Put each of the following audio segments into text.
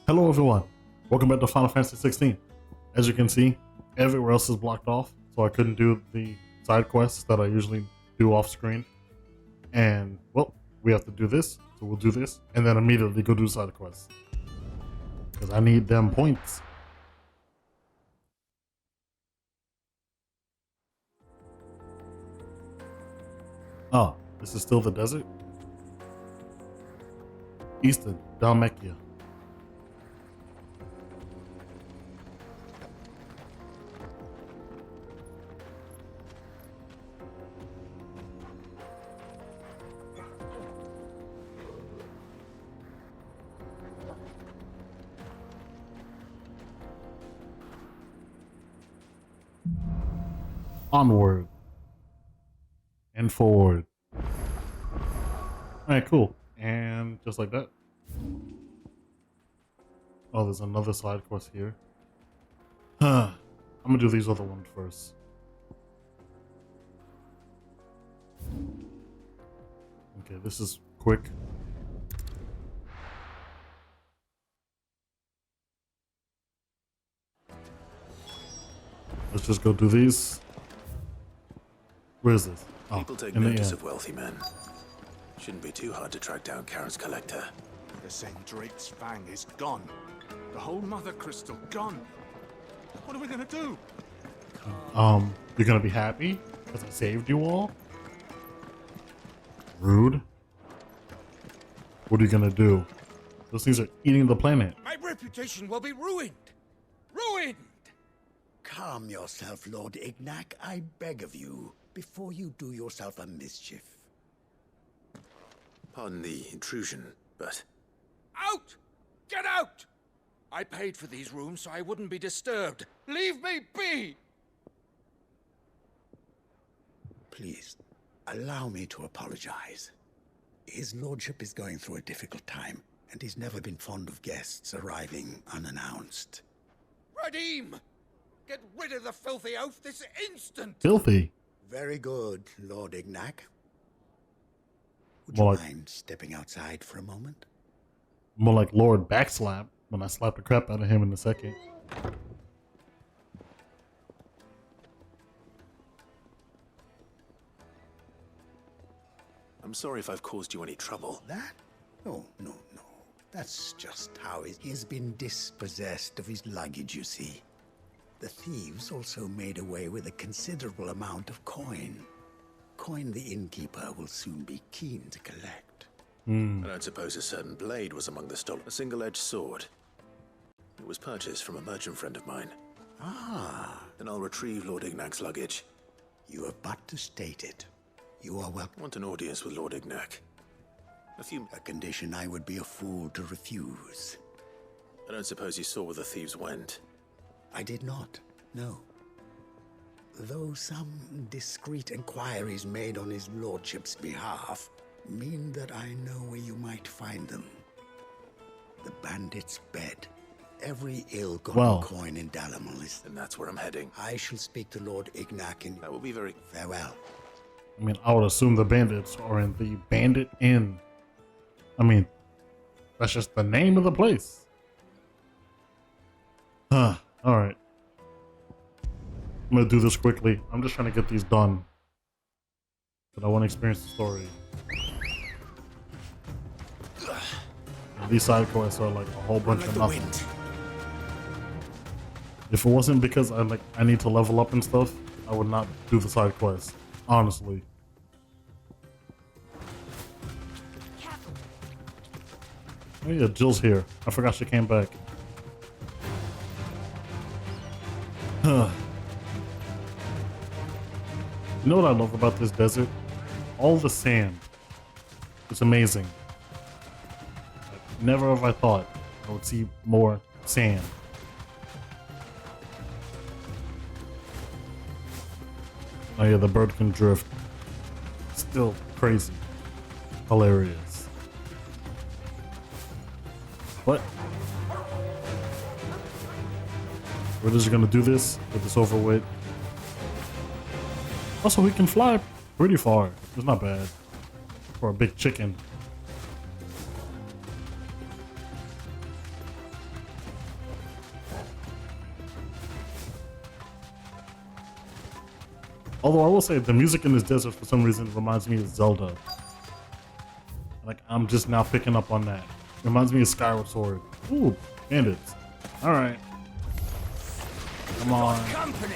Hello everyone, welcome back to Final Fantasy 16. As you can see, everywhere else is blocked off, so I couldn't do the side quests that I usually do off screen. And, well, we have to do this, so we'll do this, and then immediately go do side quests. Because I need them points. Oh, this is still the desert? Eastern, Dalmacia. Onward and forward. Alright, cool. And just like that. Oh, there's another side quest here. I'm gonna do these other ones first. Okay, this is quick. Let's just go do these. Where is this? Oh, People take notice of wealthy men. Shouldn't be too hard to track down Karen's collector. The Sandrake's fang is gone. The whole mother crystal gone. What are we gonna do? You're gonna be happy because I saved you all? Rude. What are you gonna do? Those things are eating the planet. My reputation will be ruined! Ruined! Calm yourself, Lord Ignac, I beg of you, before you do yourself a mischief. Pardon the intrusion, but Out! Get out! I paid for these rooms so I wouldn't be disturbed. Leave me be! Please, allow me to apologize. His lordship is going through a difficult time, and he's never been fond of guests arriving unannounced. Radim! Get rid of the filthy oaf this instant! Filthy. Very good, Lord Ignac. Would More you like- mind stepping outside for a moment? More like Lord Backslap when I slapped the crap out of him in a second. I'm sorry if I've caused you any trouble. That? Oh, no. That's just how he's been dispossessed of his luggage, you see. The thieves also made away with a considerable amount of coin. Coin the innkeeper will soon be keen to collect. I don't suppose a certain blade was among the stolen. A single-edged sword. It was purchased from a merchant friend of mine. Ah, Then I'll retrieve Lord Ignac's luggage. you have but to state it. You are welcome. I want an audience with Lord Ignac. A condition I would be a fool to refuse. I don't suppose you saw where the thieves went. I did not, no. Though some discreet inquiries made on his lordship's behalf mean that I know where you might find them. The bandit's bed. Every ill-gotten coin in Dalamal is... And that's where I'm heading. I shall speak to Lord Ignac in... That will be very... Farewell. I mean, I would assume the bandits are in the Bandit Inn. I mean, that's just the name of the place. Alright. I'm gonna do this quickly. I'm just trying to get these done. But I want to experience the story. And these side quests are like a whole bunch of nothing. If it wasn't because I need to level up and stuff, I would not do the side quests. Honestly. Oh yeah, Jill's here. I forgot she came back. You know what I love about this desert? All the sand. It's amazing. Never have I thought I would see more sand. Oh yeah, the bird can drift. Still crazy. Hilarious. What? We're just gonna do this, get this over with. Also, we can fly pretty far. It's not bad for a big chicken. Although I will say the music in this desert for some reason reminds me of Zelda. Like I'm just now picking up on that. Reminds me of Skyward Sword. Ooh, bandits. All right. Come on. Company.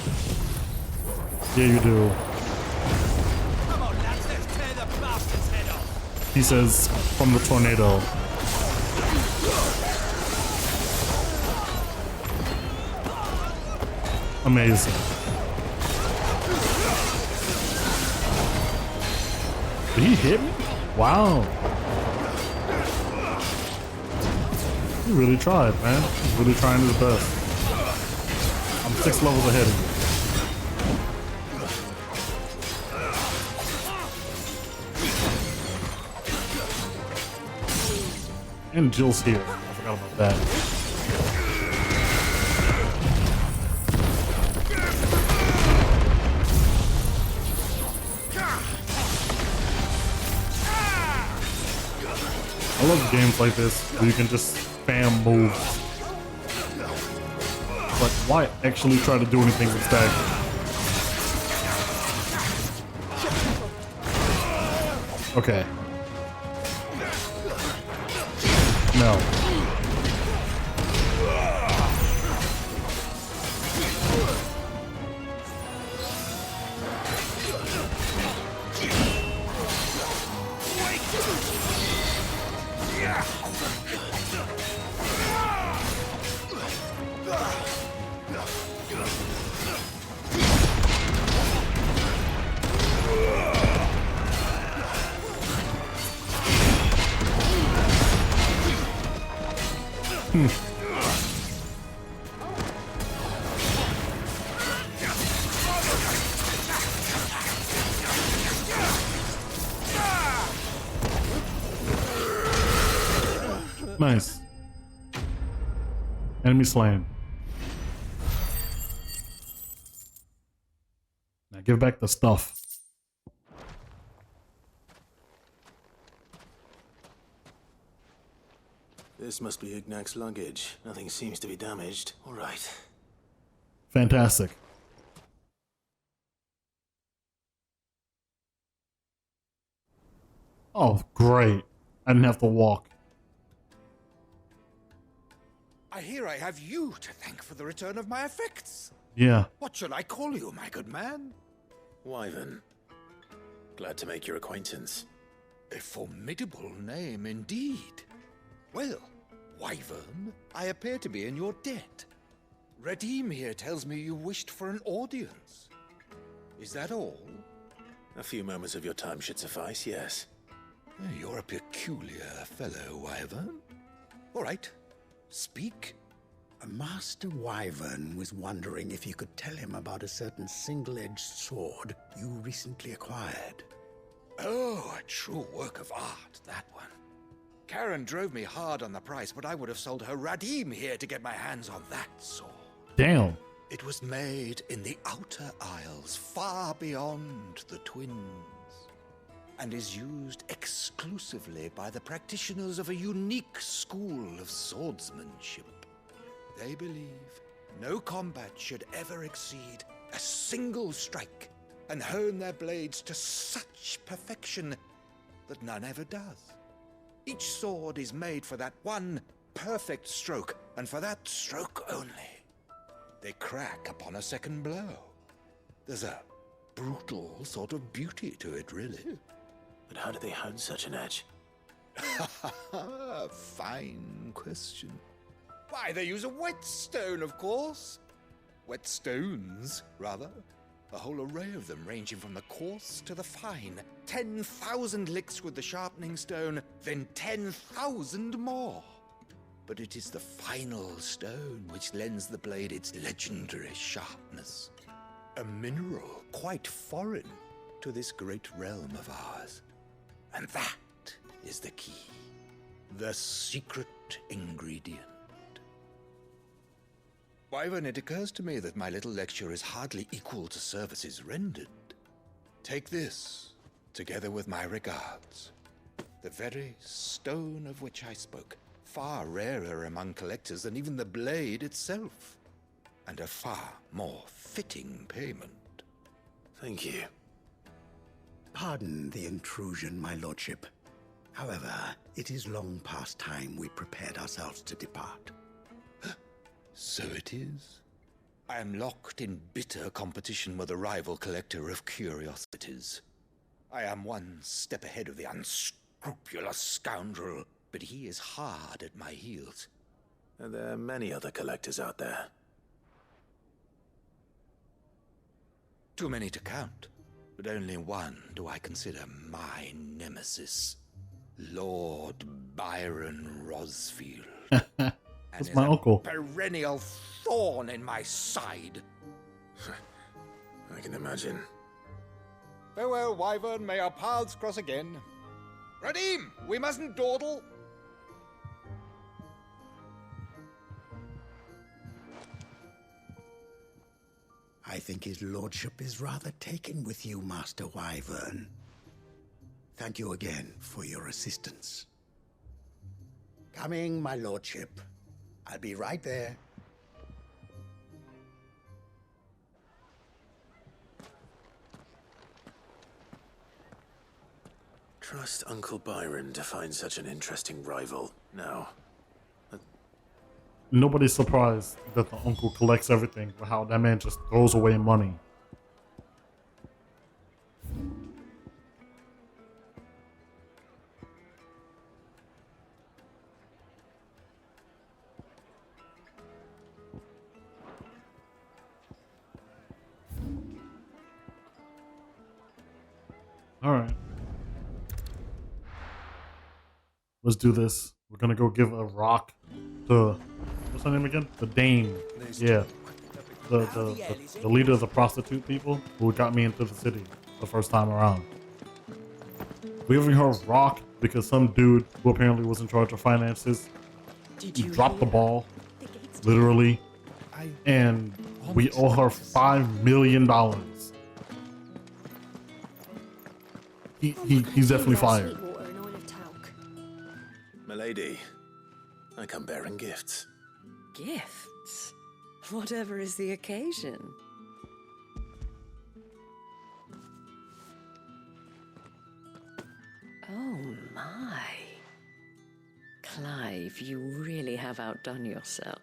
Yeah, you do. Come on, lads, let's tear the bastard's head off. He says from the tornado. Amazing. Did he hit me? Wow. He really tried, man. He's really trying his best. I'm 6 levels ahead of you. And Jill's here. I forgot about that. I love games like this where you can just spam moves. But why actually try to do anything with stagger? Okay. No. Nice. Enemy slain. Now give back the stuff. This must be Ignac's luggage. Nothing seems to be damaged. All right. Fantastic. Oh, great. I didn't have to walk. I hear I have you to thank for the return of my effects. Yeah. What should I call you, my good man? Wyvern. Glad to make your acquaintance. A formidable name indeed. Well, Wyvern, I appear to be in your debt. Redeem here tells me you wished for an audience. Is that all? A few moments of your time should suffice, yes. You're a peculiar fellow, Wyvern. All right. Speak. Master Wyvern was wondering if you could tell him about a certain single-edged sword you recently acquired. Oh, a true work of art, that one. Karen drove me hard on the price, but I would have sold her Radim here to get my hands on that sword. Damn. It was made in the Outer Isles, far beyond the Twins, and is used exclusively by the practitioners of a unique school of swordsmanship. They believe no combat should ever exceed a single strike, and hone their blades to such perfection that none ever does. Each sword is made for that one perfect stroke, and for that stroke only. They crack upon a second blow. There's a brutal sort of beauty to it, really. But how do they hone such an edge? Fine question. Why, they use a whetstone, of course. Whetstones, rather. A whole array of them, ranging from the coarse to the fine. 10,000 licks with the sharpening stone, then 10,000 more. But it is the final stone which lends the blade its legendary sharpness. A mineral quite foreign to this great realm of ours. And that is the key. The secret ingredient. Wyvern, it occurs to me that my little lecture is hardly equal to services rendered. Take this, together with my regards. The very stone of which I spoke, far rarer among collectors than even the blade itself, and a far more fitting payment. Thank you. Pardon the intrusion, my lordship. However, it is long past time we prepared ourselves to depart. So it is. I am locked in bitter competition with a rival collector of curiosities. I am one step ahead of the unscrupulous scoundrel, but he is hard at my heels. And there are many other collectors out there. Too many to count, but only one do I consider my nemesis. Lord Byron Rosfield. That's my uncle. Perennial thorn in my side. I can imagine. Farewell, Wyvern. May our paths cross again. Radim, we mustn't dawdle. I think his lordship is rather taken with you, Master Wyvern. Thank you again for your assistance. Coming, my lordship. I'll be right there. Trust Uncle Byron to find such an interesting rival. Now, Nobody's surprised that the uncle collects everything, but how that man just throws away money. Alright. Let's do this. We're gonna go give a rock to, what's her name again? The Dame. Yeah. The leader of the prostitute people who got me into the city the first time around. We giving her a rock because some dude who apparently was in charge of finances dropped the ball, literally, and we owe her $5 million. He's definitely fired. Milady, I come bearing gifts. Gifts? Whatever is the occasion. Oh my. Clive, you really have outdone yourself.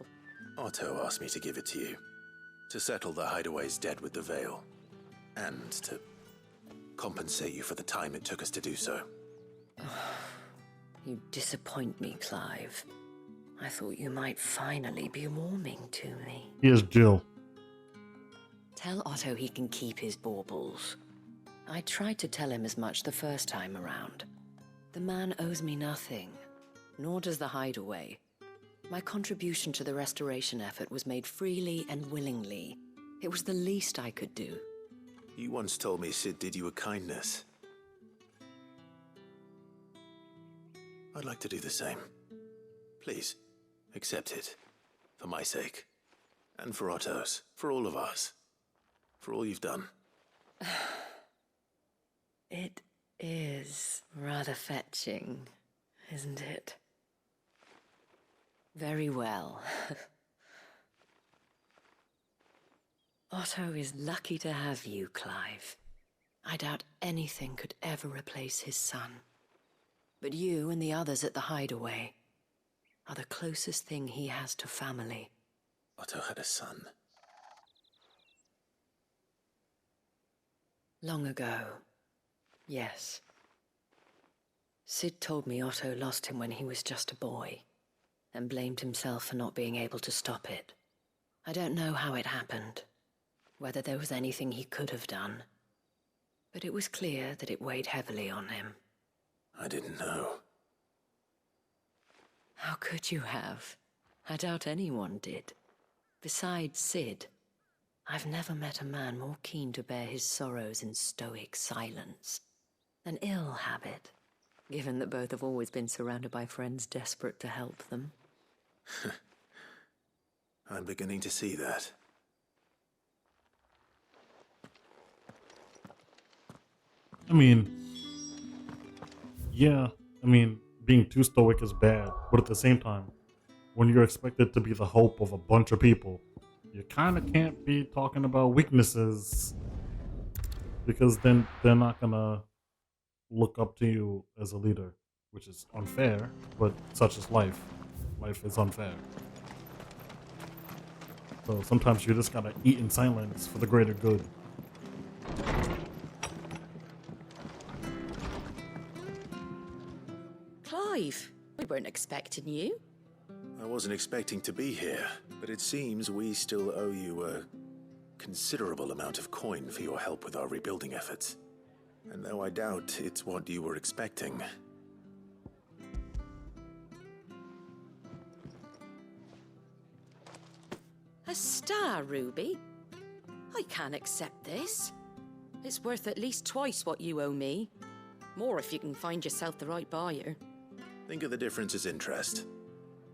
Otto asked me to give it to you. To settle the Hideaway's debt with the Veil. And to compensate you for the time it took us to do so. You disappoint me, Clive. I thought you might finally be warming to me. Here's Jill. Tell Otto he can keep his baubles. I tried to tell him as much the first time around. The man owes me nothing, nor does the Hideaway. My contribution to the restoration effort was made freely and willingly. It was the least I could do. You once told me Sid did you a kindness. I'd like to do the same. Please, accept it. For my sake. And for Otto's. For all of us. For all you've done. It is rather fetching, isn't it? Very well. Otto is lucky to have you, Clive. I doubt anything could ever replace his son. But you and the others at the Hideaway are the closest thing he has to family. Otto had a son. Long ago, yes. Sid told me Otto lost him when he was just a boy, and blamed himself for not being able to stop it. I don't know how it happened, whether there was anything he could have done, but it was clear that it weighed heavily on him. I didn't know. How could you have? I doubt anyone did. Besides Sid, I've never met a man more keen to bear his sorrows in stoic silence. An ill habit, given that both have always been surrounded by friends desperate to help them. I'm beginning to see that. I mean, yeah, being too stoic is bad, but at the same time, when you're expected to be the hope of a bunch of people, you kind of can't be talking about weaknesses. because then they're not gonna look up to you as a leader, which is unfair, but such is life. Life is unfair. So sometimes you just gotta eat in silence for the greater good. Clive, we weren't expecting you. I wasn't expecting to be here, but it seems we still owe you a considerable amount of coin for your help with our rebuilding efforts. And though I doubt it's what you were expecting, A star, Ruby? I can't accept this. It's worth at least twice what you owe me. More if you can find yourself the right buyer. think of the difference as interest.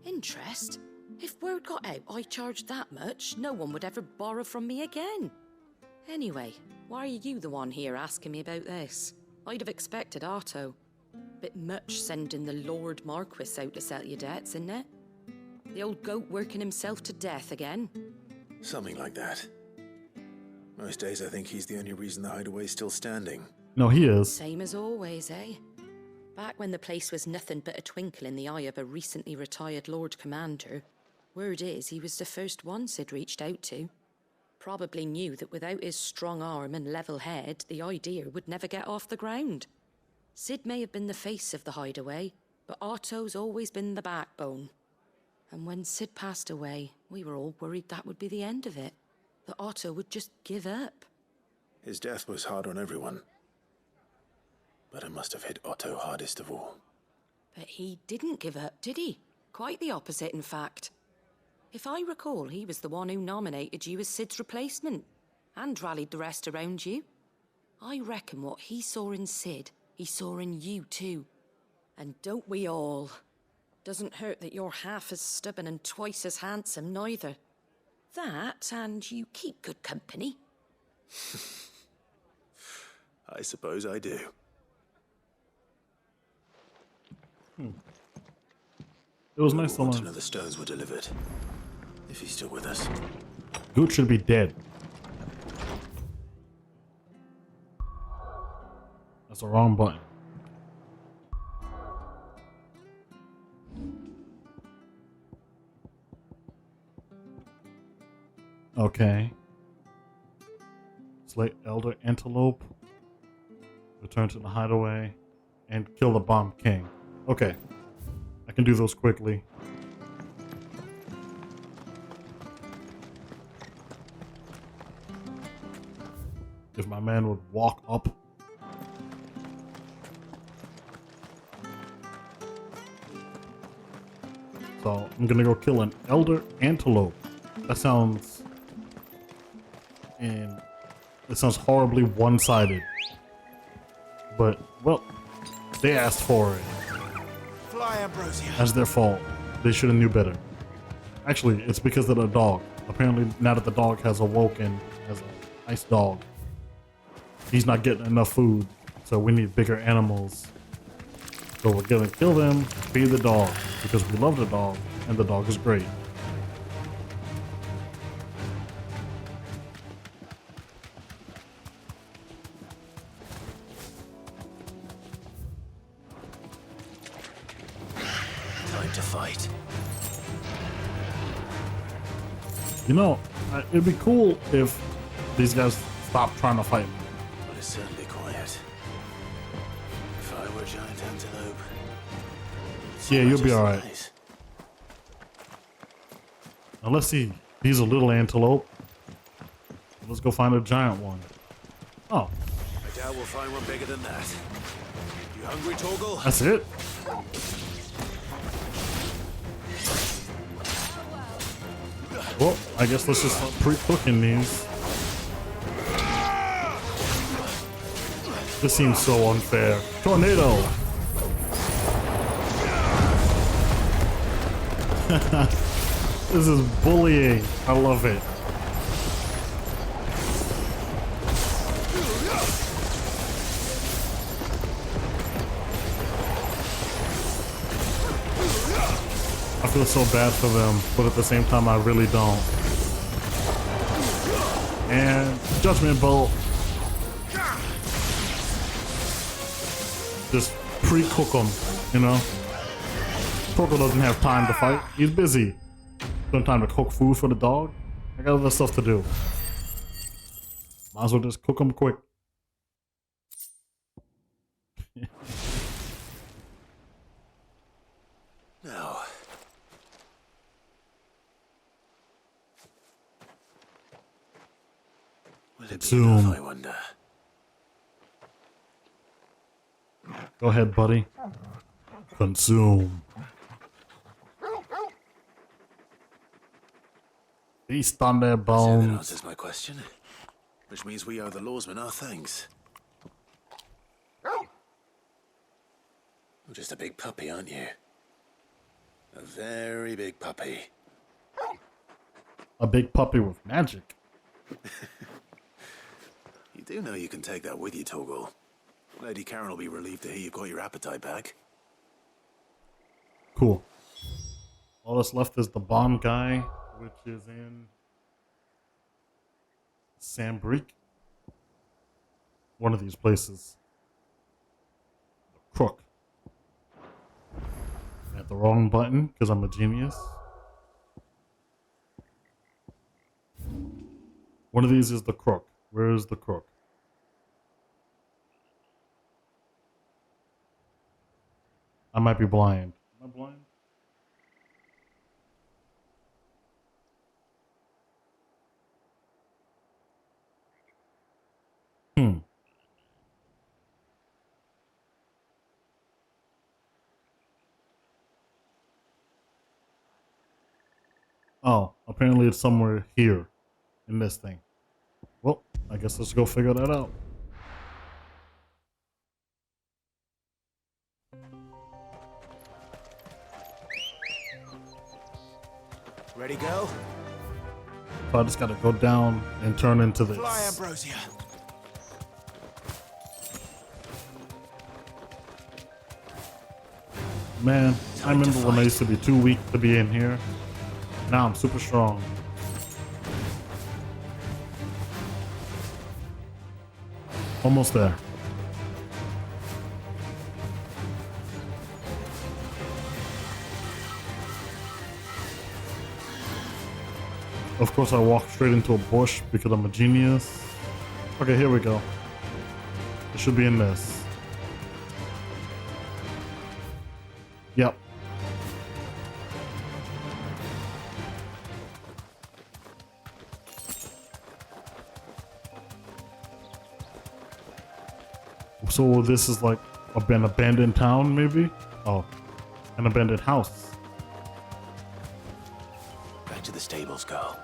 Interest? If word got out I charged that much, no one would ever borrow from me again. Anyway, why are you the one here asking me about this? I'd have expected Otto. Bit much sending the Lord Marquis out to settle your debts, isn't it? The old goat working himself to death again. Something like that. Most days I think he's the only reason the hideaway's still standing. No, he is. Same as always, eh? Back when the place was nothing but a twinkle in the eye of a recently retired Lord Commander, word is he was the first one Sid reached out to. Probably knew that without his strong arm and level head, the idea would never get off the ground. Sid may have been the face of the hideaway, but Otto's always been the backbone. And when Sid passed away, we were all worried that would be the end of it. That Otto would just give up. His death was hard on everyone. But it must have hit Otto hardest of all. But he didn't give up, did he? Quite the opposite, in fact. If I recall, he was the one who nominated you as Sid's replacement, and rallied the rest around you. I reckon what he saw in Sid, he saw in you too. And don't we all? Doesn't hurt that you're half as stubborn and twice as handsome, neither. That, and you keep good company. I suppose I do. It was nice to Want to learn. know the stones were delivered. If he's still with us. Goot should be dead. That's the wrong button. Okay. Slay Elder Antelope. Return to the hideaway. And kill the Bomb King. Okay. I can do those quickly. If my man would walk up. So I'm gonna go kill an Elder Antelope. That sounds horribly one-sided. But well, they asked for it. Fly, Ambrosia. That's their fault. They should have knew better. Actually, it's because of the dog. Apparently, now that the dog has awoken as a nice dog, he's not getting enough food, so we need bigger animals. So we're gonna kill them, feed the dog, because we love the dog, and the dog is great. Time to fight. You know, it'd be cool if these guys stopped trying to fight me. But it's certainly quiet. If I were a giant antelope. Yeah, you'll be just alright. nice. Unless he's a little antelope. Let's go find a giant one. Oh, I doubt we'll find one bigger than that. You hungry, Torgal? that's it? Well, I guess let's just start pre-cooking these. This seems so unfair. Tornado! This is bullying. I love it. I feel so bad for them, but at the same time, I really don't. And Judgment Bolt. just pre-cook them, you know? Coco doesn't have time to fight. He's busy. Don't have time to cook food for the dog. I got other stuff to do. Might as well just cook them quick. Now, will it be Consume. enough, I wonder? Go ahead, buddy. Consume. Feast on their So that bones. answers my question. Which means we owe the lawsmen our thanks. You're just a big puppy, aren't you? A very big puppy. A big puppy with magic. You do know you can take that with you, Torgal. Lady Karen will be relieved to hear you've got your appetite back. Cool. All that's left is the bomb guy, which is in Sambreque. One of these places. Crook. I hit the wrong button because I'm a genius. One of these is the crook. Where is the crook? I might be blind. Am I blind? Oh, apparently it's somewhere here in this thing. Well, I guess let's go figure that out. Ready, go? So I just gotta go down and turn into this. Fly, Ambrosia. Man, I remember when I used to be too weak to be in here. Now I'm super strong. Almost there. Of course, I walked straight into a bush because I'm a genius. Okay, here we go. It should be in this. Yep. So this is like an abandoned town, maybe? Oh, an abandoned house. Back to the stables, girl.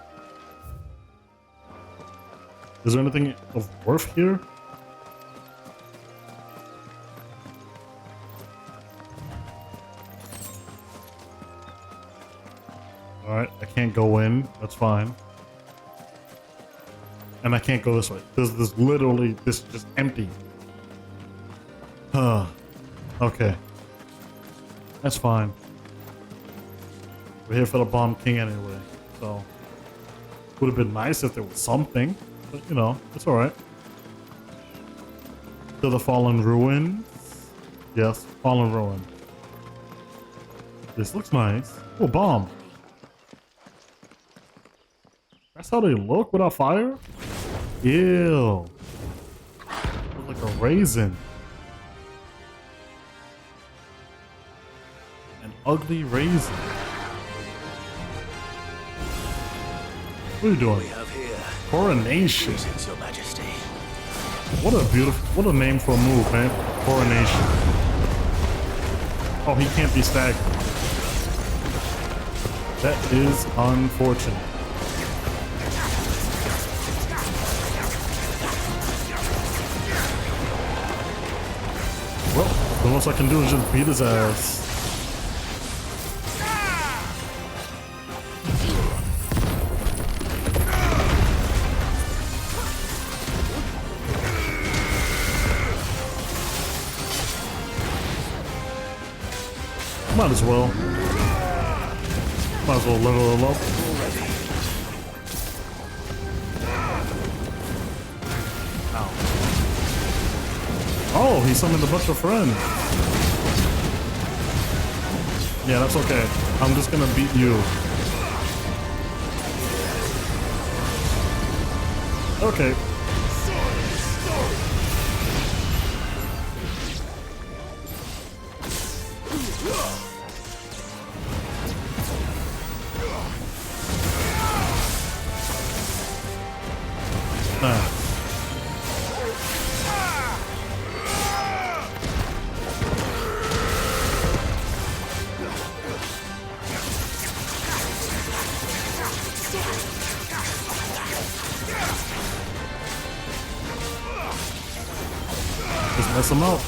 Is there anything of worth here? Alright, I can't go in. That's fine. And I can't go this way. This is literally, this is just empty. Huh. Okay. That's fine. We're here for the Bomb King anyway, so would have been nice if there was something, but you know, it's alright. To the Fallen Ruins. Yes, Fallen Ruin. This looks nice. Oh, bomb. That's how they look without fire? Ew. Look like a raisin. An ugly raisin. What are you doing? We have here. Coronation. Greetings, Your Majesty. What a beautiful, what a name for a move, man. Coronation. Oh, he can't be staggered. That is unfortunate. Well, the most I can do is just beat his ass. Might as well. Might as well level him up. Ow. Oh, he summoned a bunch of friends. Yeah, that's okay. I'm just gonna beat you. Okay. Just mess him up.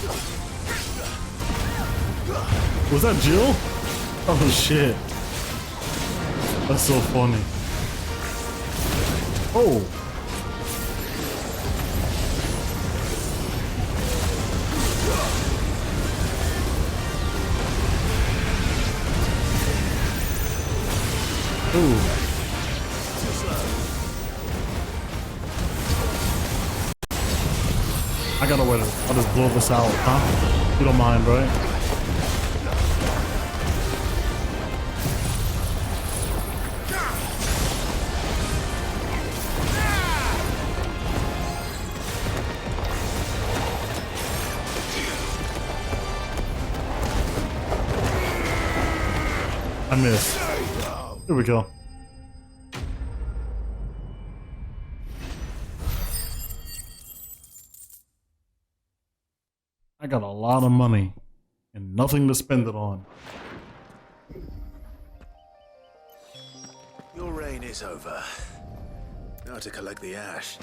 Was that Jill? Oh shit. That's so funny. Oh. Ooh. I gotta wait. I'll just blow this out, huh? You don't mind, right? I missed. Here we go. I got a lot of money and nothing to spend it on. Your reign is over. Now to collect the ash.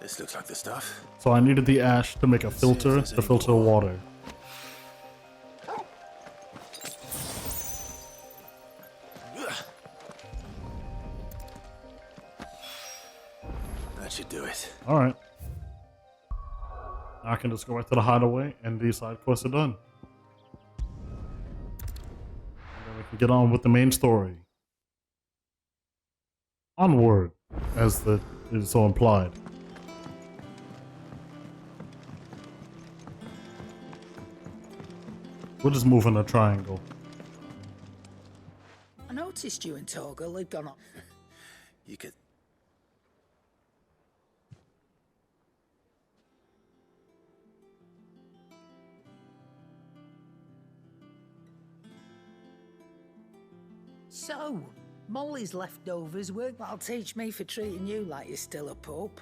This looks like the stuff. So I needed the ash to make a filter to filter water. That should do it. All right. Now I can just go right to the hideaway and these side quests are done. And then we can get on with the main story. Onward, as the is so implied. We'll just move in a triangle. I noticed you and Torgal had gone up. You could... So, Molly's leftovers work that'll teach me for treating you like you're still a pup.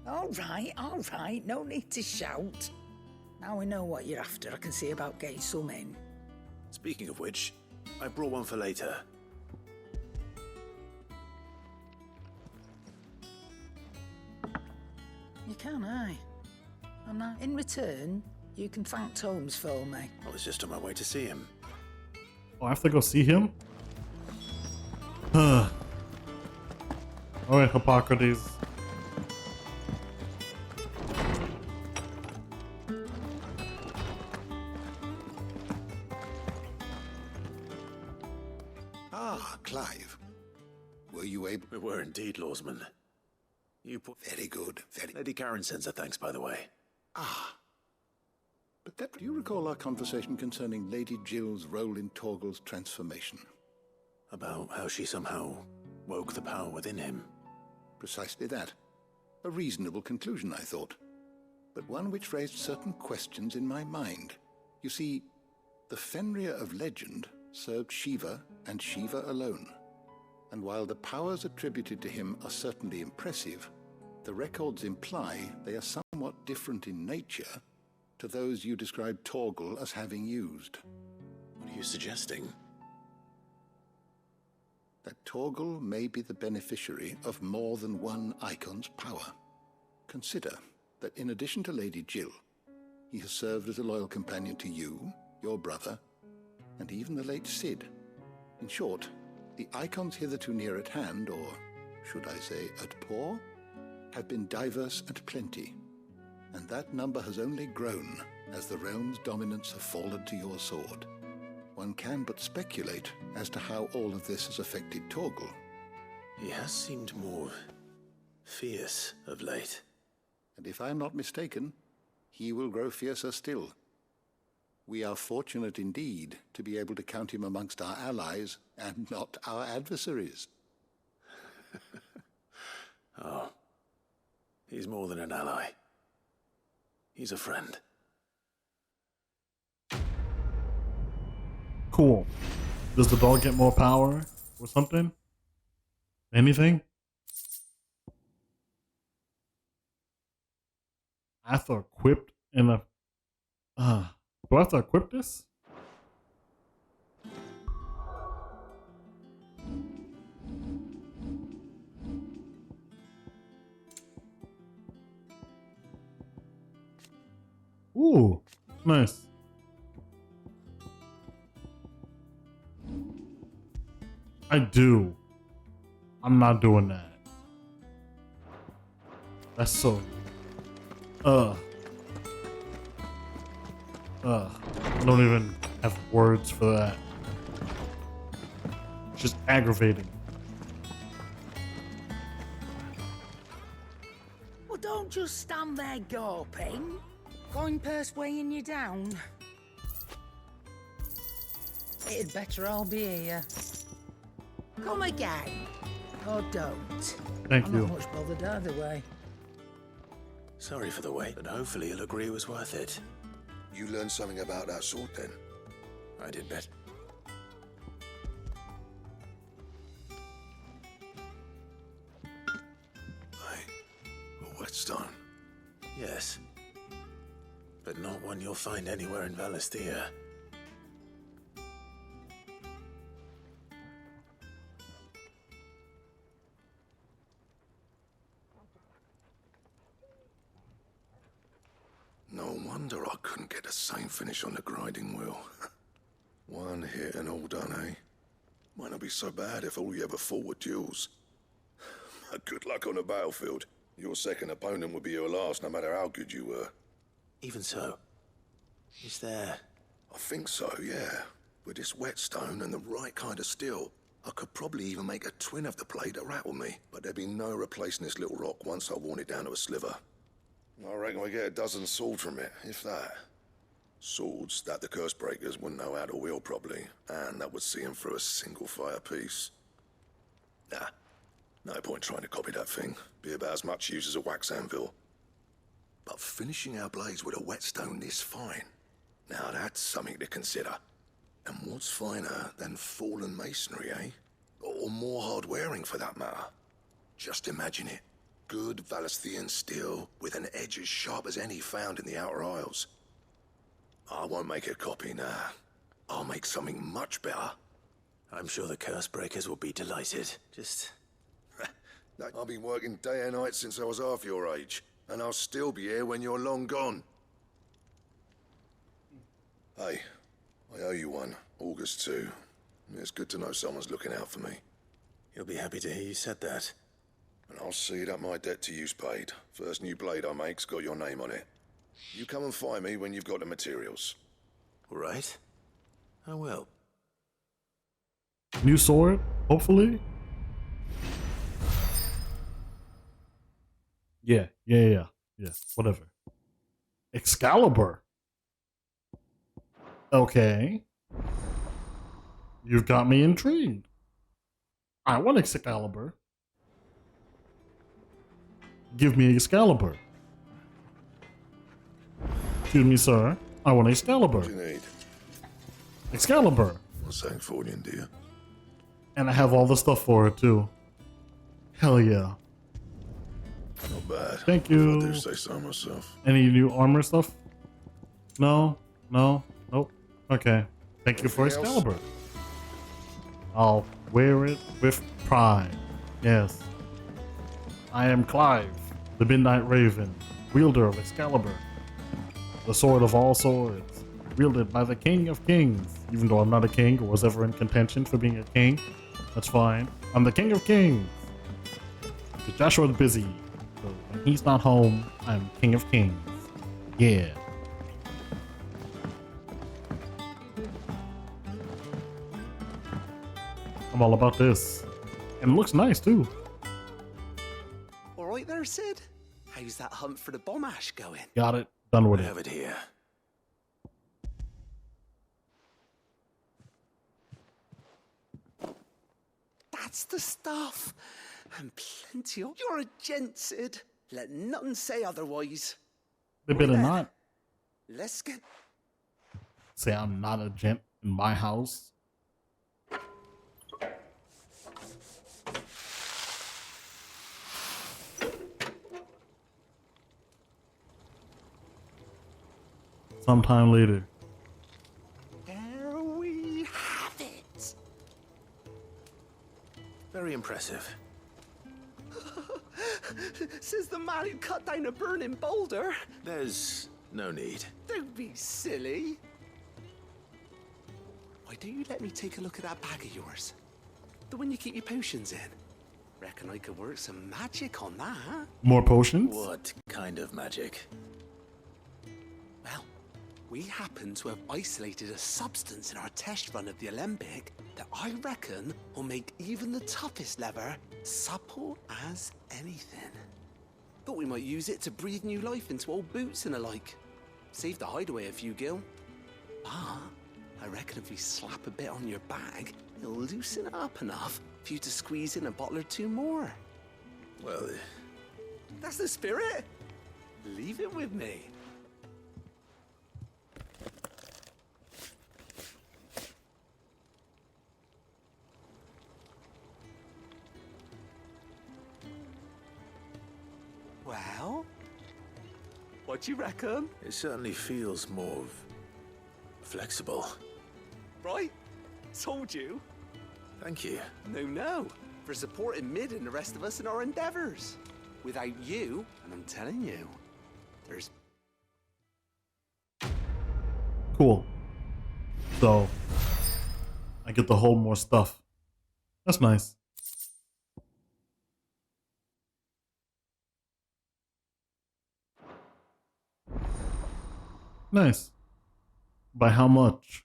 All right, no need to shout. Now we know what you're after, I can see about getting some in. Speaking of which, I brought one for later. You can, aye. And now, in return, you can thank Tomes for me. I was just on my way to see him. Oh, I have to go see him? Alright, Hippocrates. Ah, Clive. Were you able... We were indeed, Lawsman. You put... Very good, very... Lady Karen sends her thanks, by the way. Ah. But that... Do you recall our conversation concerning Lady Jill's role in Torgal's transformation? About how she somehow woke the power within him. Precisely that. A reasonable conclusion, I thought. But one which raised certain questions in my mind. You see, the Fenrir of legend served Shiva and Shiva alone. And while the powers attributed to him are certainly impressive, the records imply they are somewhat different in nature to those you described Torgal as having used. What are you suggesting? That Torgal may be the beneficiary of more than one icon's power. Consider that in addition to Lady Jill, he has served as a loyal companion to you, your brother, and even the late Cid. In short, the icons hitherto near at hand, or should I say at paw, have been diverse and plenty, and that number has only grown as the realm's dominance have fallen to your sword. One can but speculate as to how all of this has affected Torgal. He has seemed more fierce of late. and if I am not mistaken, he will grow fiercer still. We are fortunate indeed to be able to count him amongst our allies and not our adversaries. Oh, he's more than an ally. He's a friend. Cool. Does the dog get more power or something? Anything? I have to equip in a... do I have to equip this? Ooh, nice. I do. I'm not doing that. That's so... I don't even have words for that. It's just aggravating. Well, don't just stand there gawping. Coin purse weighing you down. It'd better all be here. Come again. Or don't. Thank I'm you. not much bothered either way. Sorry for the wait, but hopefully you'll agree it was worth it. You learned something about that sword then? I did bet. A whetstone? Yes. But not one you'll find anywhere in Valisthea. No wonder I couldn't get the same finish on the grinding wheel. One hit and all done, eh? Might not be so bad if all you ever fought were duels. Good luck on the battlefield. Your second opponent would be your last, no matter how good you were. Even so, is there... I think so, yeah. With this whetstone and the right kind of steel, I could probably even make a twin of the blade to rattle me, but there'd be no replacing this little rock once I worn it down to a sliver. I reckon we get a dozen swords from it, if that. Swords that the curse breakers wouldn't know how to wield properly, and that would see them through a single fire piece. Nah, no point trying to copy that thing. Be about as much use as a wax anvil. But finishing our blades with a whetstone this fine, now that's something to consider. And what's finer than fallen masonry, eh? Or more hard-wearing, for that matter. Just imagine it. Good Valisthean steel with an edge as sharp as any found in the Outer Isles. I won't make a copy, nah. I'll make something much better. I'm sure the curse breakers will be delighted. Just... I've been working day and night since I was half your age, and I'll still be here when you're long gone. Hey, I owe you one. August 2. It's good to know someone's looking out for me. You'll be happy to hear you said that. And I'll see that my debt to you's paid. First new blade I make's got your name on it. You come and find me when you've got the materials. All right. I will. New sword, hopefully. Yeah. Whatever. Excalibur. Okay. You've got me intrigued. I want Excalibur. Give me Excalibur. Excuse me, sir. I want Excalibur. What do you need? Excalibur. What's that for you, dear? And I have all the stuff for it, too. Hell yeah. Not bad. Thank you. If I do say so myself. Any new armor stuff? No? Nope. Okay. Thank you for Anything else? Excalibur. I'll wear it with pride. Yes. I am Clive, the Midnight Raven, wielder of Excalibur, the sword of all swords, wielded by the King of Kings. Even though I'm not a king or was ever in contention for being a king, that's fine. I'm the King of Kings. Because Joshua's busy, so when he's not home, I'm King of Kings. Yeah. I'm all about this. And it looks nice, too. All right there, Sid? How's that hunt for the bomb ash going? Got it. Done with I it. have it here. That's the stuff. And plenty of. You're a gent, Sid. Let nothing say otherwise. They better Right then. not Let's get. say I'm not a gent in my house. Sometime later. There we have it. Very impressive. Says the man who cut down a burning boulder. There's no need. Don't be silly. Why don't you let me take a look at that bag of yours? The one you keep your potions in. Reckon I could work some magic on that. More potions? What kind of magic? Well, we happen to have isolated a substance in our test run of the Alembic that I reckon will make even the toughest leather supple as anything. Thought we might use it to breathe new life into old boots and the like. Save the hideaway a few gil. But I reckon if we slap a bit on your bag, it'll loosen it up enough for you to squeeze in a bottle or two more. Well, That's the spirit. Leave it with me. Well, what you reckon? it certainly feels more flexible. Right? Told you. Thank you. No, for supporting Mid and the rest of us in our endeavors. Without you, and I'm telling you, there's Cool. So, I get to hold more stuff. That's nice. Nice. By how much?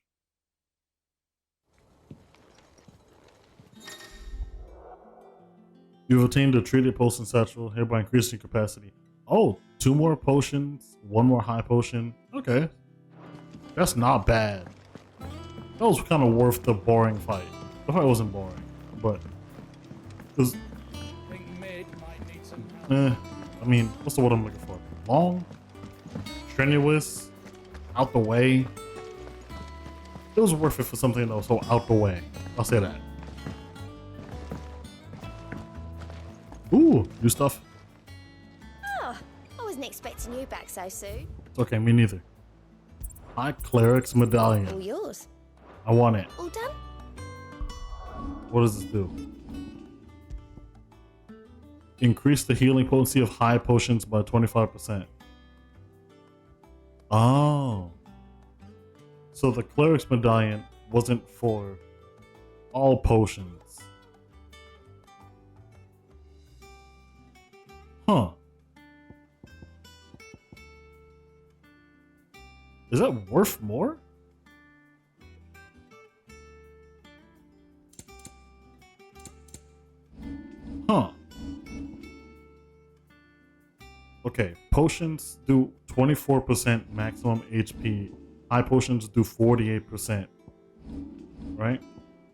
You've obtained a treated potion satchel, hereby increasing capacity. Oh, 2 more potions, 1 more high potion. Okay. That's not bad. That was kind of worth the boring fight. The fight wasn't boring, but it was. I mean, what's the word I'm looking for? Long, strenuous, out the way. It was worth it for something that was so out the way. I'll say that. Ooh, new stuff. Oh, I wasn't expecting you back so soon. It's okay, me neither. High Cleric's Medallion. All yours. I want it. All done? What does this do? Increase the healing potency of high potions by 25%. Oh. So the Cleric's Medallion wasn't for all potions. Huh. Is that worth more? Huh. Okay, potions do 24% maximum HP. High potions do 48%. Right?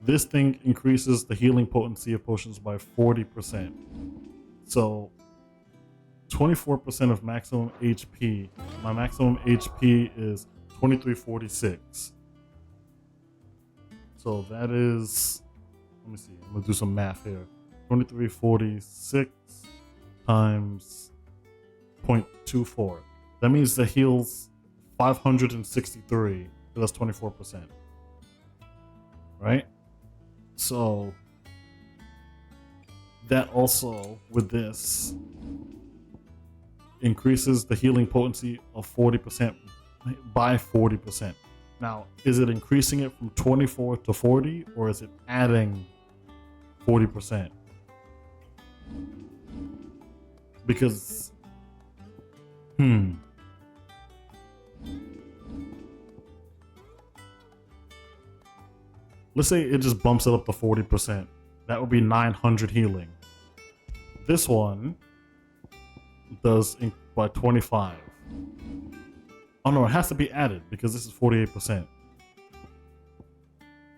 This thing increases the healing potency of potions by 40%. So 24% of maximum HP. My maximum HP is 2346. So that is, let me see, I'm gonna do some math here. 2346 times 0.24. That means the heals 563. So that's 24%. Right? So that also, with this, increases the healing potency of 40% by 40%. Now, is it increasing it from 24 to 40, or is it adding 40%? Because, let's say it just bumps it up to 40%. That would be 900 healing. This one does by 25. Oh no, it has to be added because this is 48%.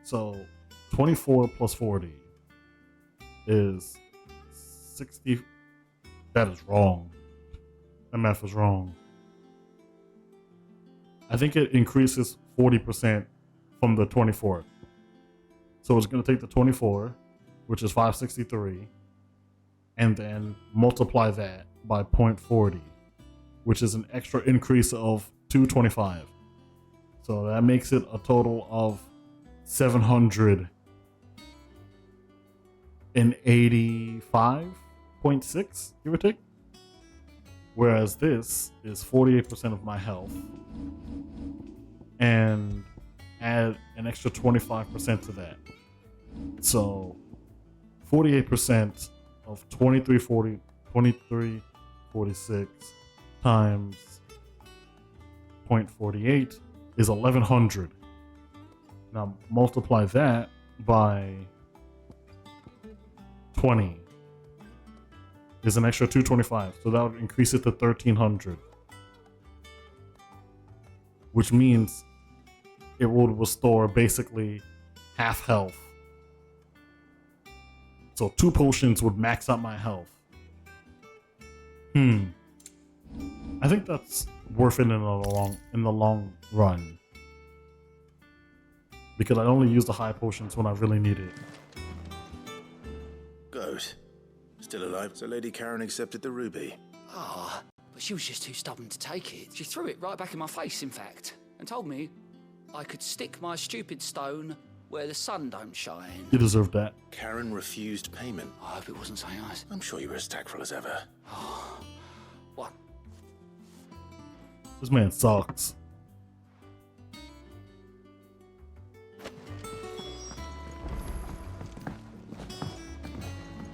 So 24 plus 40 is 60. That is wrong. That math is wrong. I think it increases 40% from the 24. So it's going to take the 24, which is 563, and then multiply that by 0.40, which is an extra increase of 225. So that makes it a total of 785.6, give or take. Whereas this is 48% of my health, and add an extra 25% to that. So 48% of 2346 times 0.48 is 1100. Now multiply that by 20 is an extra 225. So that would increase it to 1300. Which means it would restore basically half health. So 2 potions would max out my health. I think that's worth it in the long run. Because I only use the high potions when I really need it. Good. Still alive? So Lady Karen accepted the ruby. Ah, but she was just too stubborn to take it. She threw it right back in my face, in fact, and told me I could stick my stupid stone where the sun don't shine. You deserve that. Karen refused payment. I hope it wasn't so nice. I'm sure you were as tactful as ever. What? This man sucks.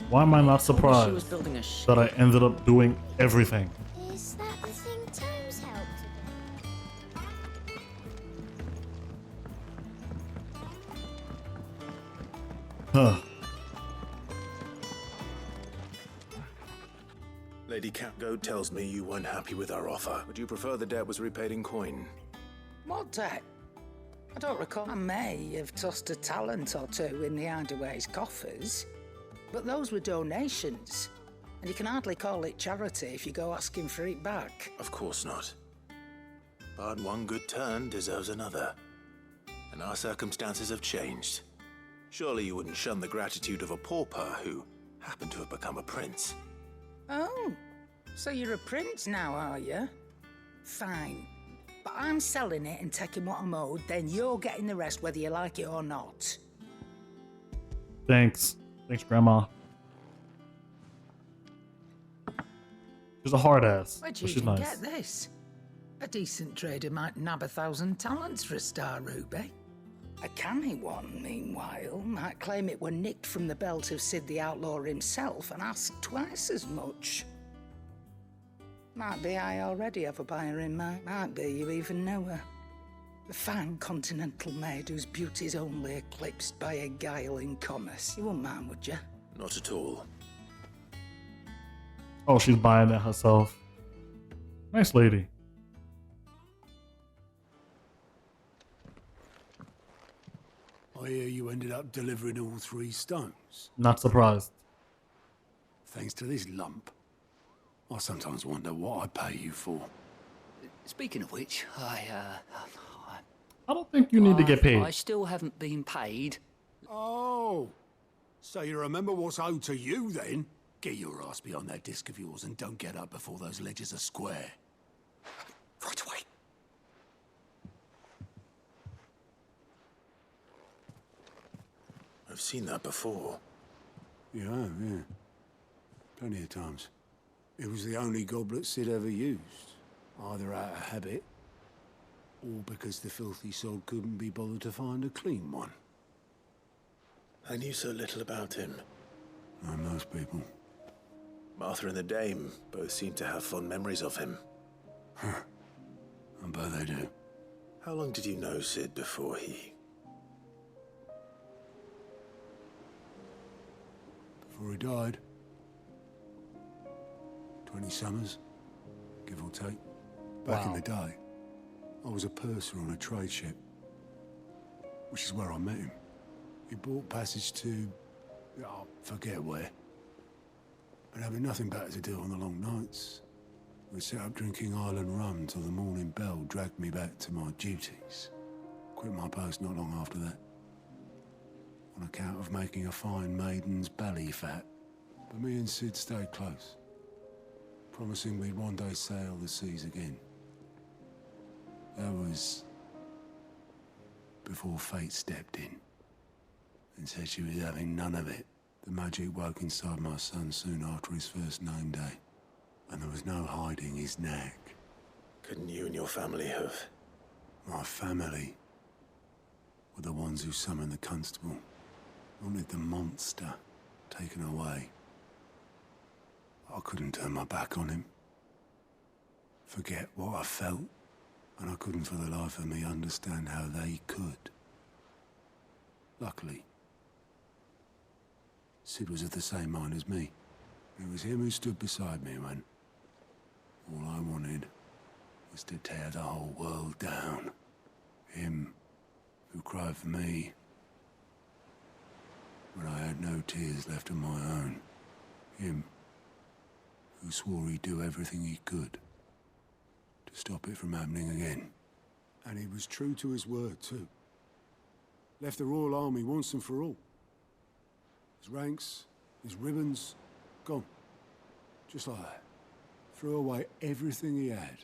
Why am I not surprised that I ended up doing everything? Is that the thing Tomes helped Huh. Lady Catgoat tells me you weren't happy with our offer. Would you prefer the debt was repaid in coin? What debt? I don't recall. I may have tossed a talent or two in the Hideaway's coffers, but those were donations, and you can hardly call it charity if you go asking for it back. Of course not. But one good turn deserves another. And our circumstances have changed. Surely you wouldn't shun the gratitude of a pauper who happened to have become a prince. Oh, so you're a prince now, are you? Fine. But I'm selling it and taking what I'm owed, then you're getting the rest whether you like it or not. Thanks. Thanks, Grandma. She's a hard ass, Where'd but you she's even nice. get this? A decent trader might nab 1,000 talents for a star ruby. A canny one, meanwhile, might claim it were nicked from the belt of Sid the Outlaw himself and ask twice as much. Might be I already have a buyer in mind. Might be you even know her. A fine continental maid whose beauty's only eclipsed by a guile in commerce. You wouldn't mind, would you? Not at all. Oh, she's buying it herself. Nice lady. I hear you ended up delivering all 3 stones. Not surprised. Thanks to this lump. I sometimes wonder what I pay you for. Speaking of which, I don't think you need to get paid. I still haven't been paid. Oh, so you remember what's owed to you then? Get your ass behind that disc of yours and don't get up before those ledgers are square. Right away. I've seen that before. You have, yeah. Plenty of times. It was the only goblet Sid ever used. Either out of habit, or because the filthy sod couldn't be bothered to find a clean one. I knew so little about him. Like most people. Martha and the Dame both seem to have fond memories of him. I bet they do. How long did you know Sid before he... Before he died. 20 summers. give or take. Back in Wow. the day, I was a purser on a trade ship, which is where I met him. He bought passage to, I forget where. But having nothing better to do on the long nights, we set up drinking island rum till the morning bell dragged me back to my duties. Quit my post not long after that, on account of making a fine maiden's belly fat. But me and Sid stayed close, promising we'd one day sail the seas again. That was before fate stepped in and said she was having none of it. The magic woke inside my son soon after his first name day, and there was no hiding his knack. Couldn't you and your family have? My family were the ones who summoned the constable, wanted the monster taken away. I couldn't turn my back on him, forget what I felt, and I couldn't for the life of me understand how they could. Luckily, Sid was of the same mind as me. It was him who stood beside me when all I wanted was to tear the whole world down. Him who cried for me when I had no tears left of my own. Him who swore he'd do everything he could to stop it from happening again. And he was true to his word, too. Left the Royal Army once and for all. His ranks, his ribbons, gone. Just like that. Threw away everything he had.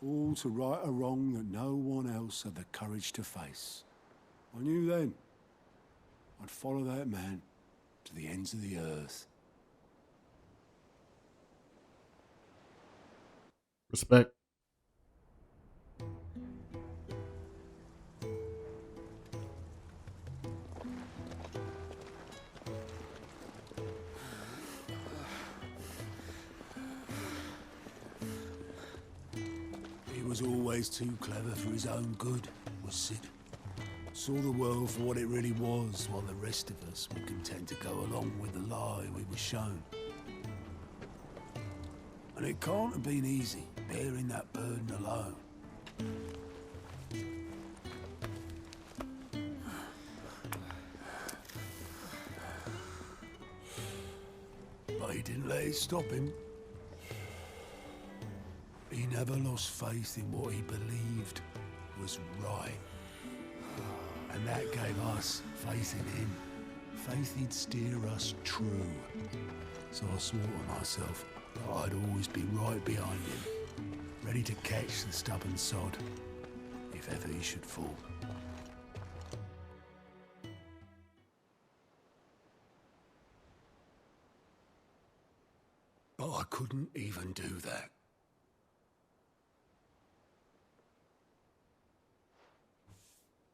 All to right a wrong that no one else had the courage to face. I knew then I'd follow that man to the ends of the earth. Respect. He was always too clever for his own good, was Sid. Saw the world for what it really was, while the rest of us were content to go along with the lie we were shown. And it can't have been easy, bearing that burden alone. But he didn't let it stop him. He never lost faith in what he believed was right. And that gave us faith in him. Faith he'd steer us true. So I swore to myself that I'd always be right behind him, ready to catch the stubborn sod, if ever he should fall. But I couldn't even do that.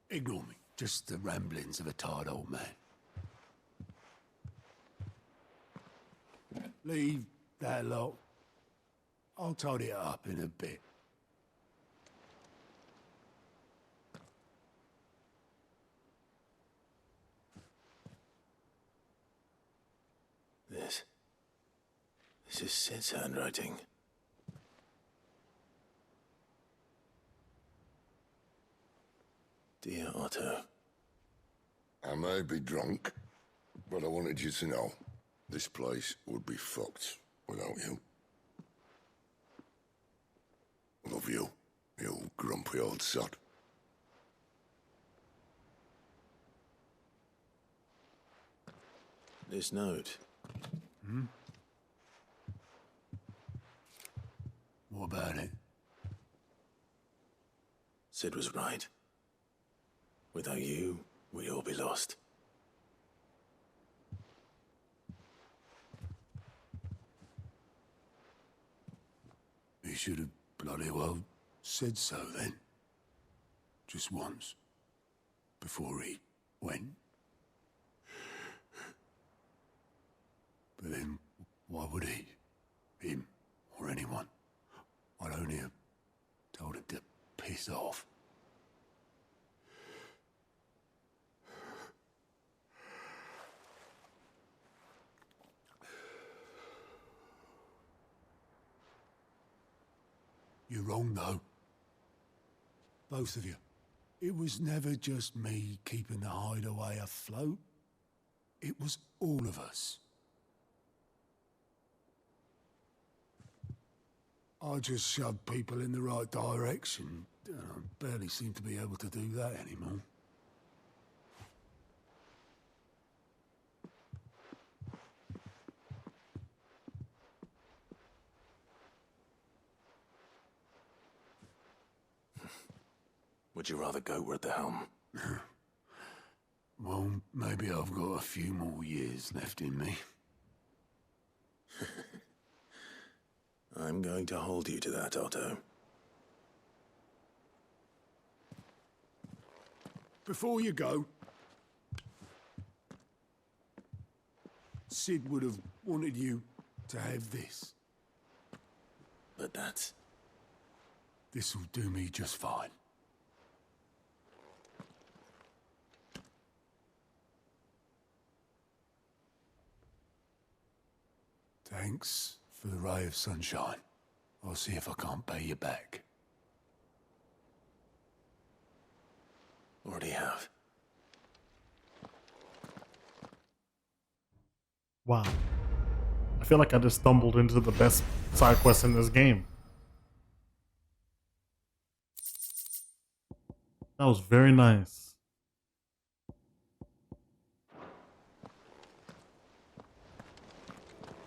Ignore me. Just the ramblings of a tired old man. Leave that lot. I'll tidy it up in a bit. This is Sid's handwriting. Dear Otto. I may be drunk, but I wanted you to know this place would be fucked without you. Love you, you grumpy old sod. This note. Hmm? What about it? Sid was right. Without you, we'd all be lost. He should have bloody well said so then. Just once. Before he went. But then, why would he? Him, or anyone? I'd only have told him to piss off. You're wrong, though. Both of you. It was never just me keeping the hideaway afloat. It was all of us. I just shoved people in the right direction. I barely seem to be able to do that anymore. Would you rather Goat were at the helm? Well, maybe I've got a few more years left in me. I'm going to hold you to that, Otto. Before you go, Sid would have wanted you to have this. But that's... This'll do me just fine. Thanks for the ray of sunshine. I'll see if I can't pay you back. Already have. Wow. I feel like I just stumbled into the best side quest in this game. That was very nice.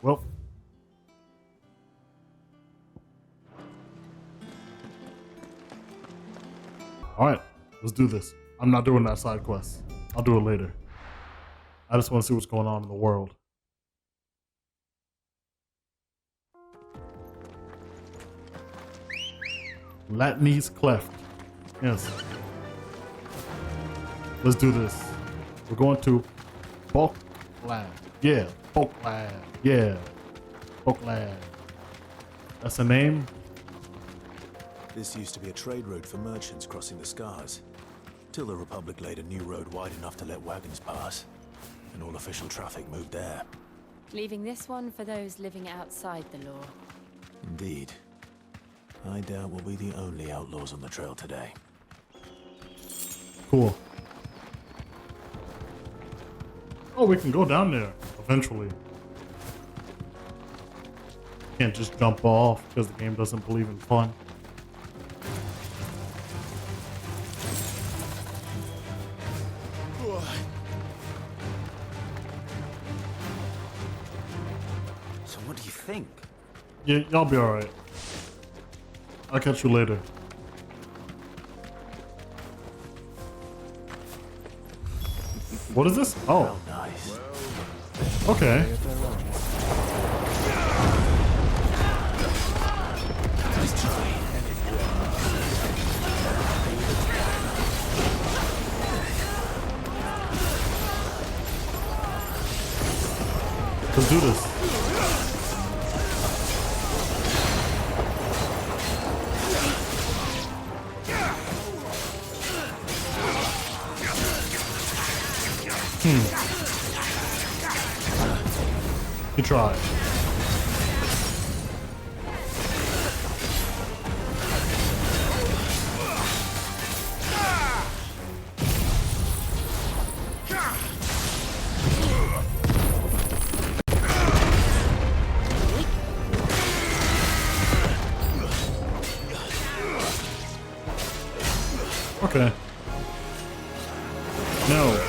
Well. Alright, let's do this. I'm not doing that side quest. I'll do it later. I just want to see what's going on in the world. Latney's Cleft. Yes. Let's do this. We're going to Bulkland. Yeah, Bulkland. Yeah, Bulkland. That's the name? This used to be a trade route for merchants crossing the Scars, till the Republic laid a new road wide enough to let wagons pass, and all official traffic moved there. Leaving this one for those living outside the law. Indeed. I doubt we'll be the only outlaws on the trail today. Cool. Oh, we can go down there eventually. Can't just jump off because the game doesn't believe in fun. So what do you think? Yeah, y'all be alright. I'll catch you later. What is this? Oh. Nice. Okay. Let's do this. You try. Okay. No.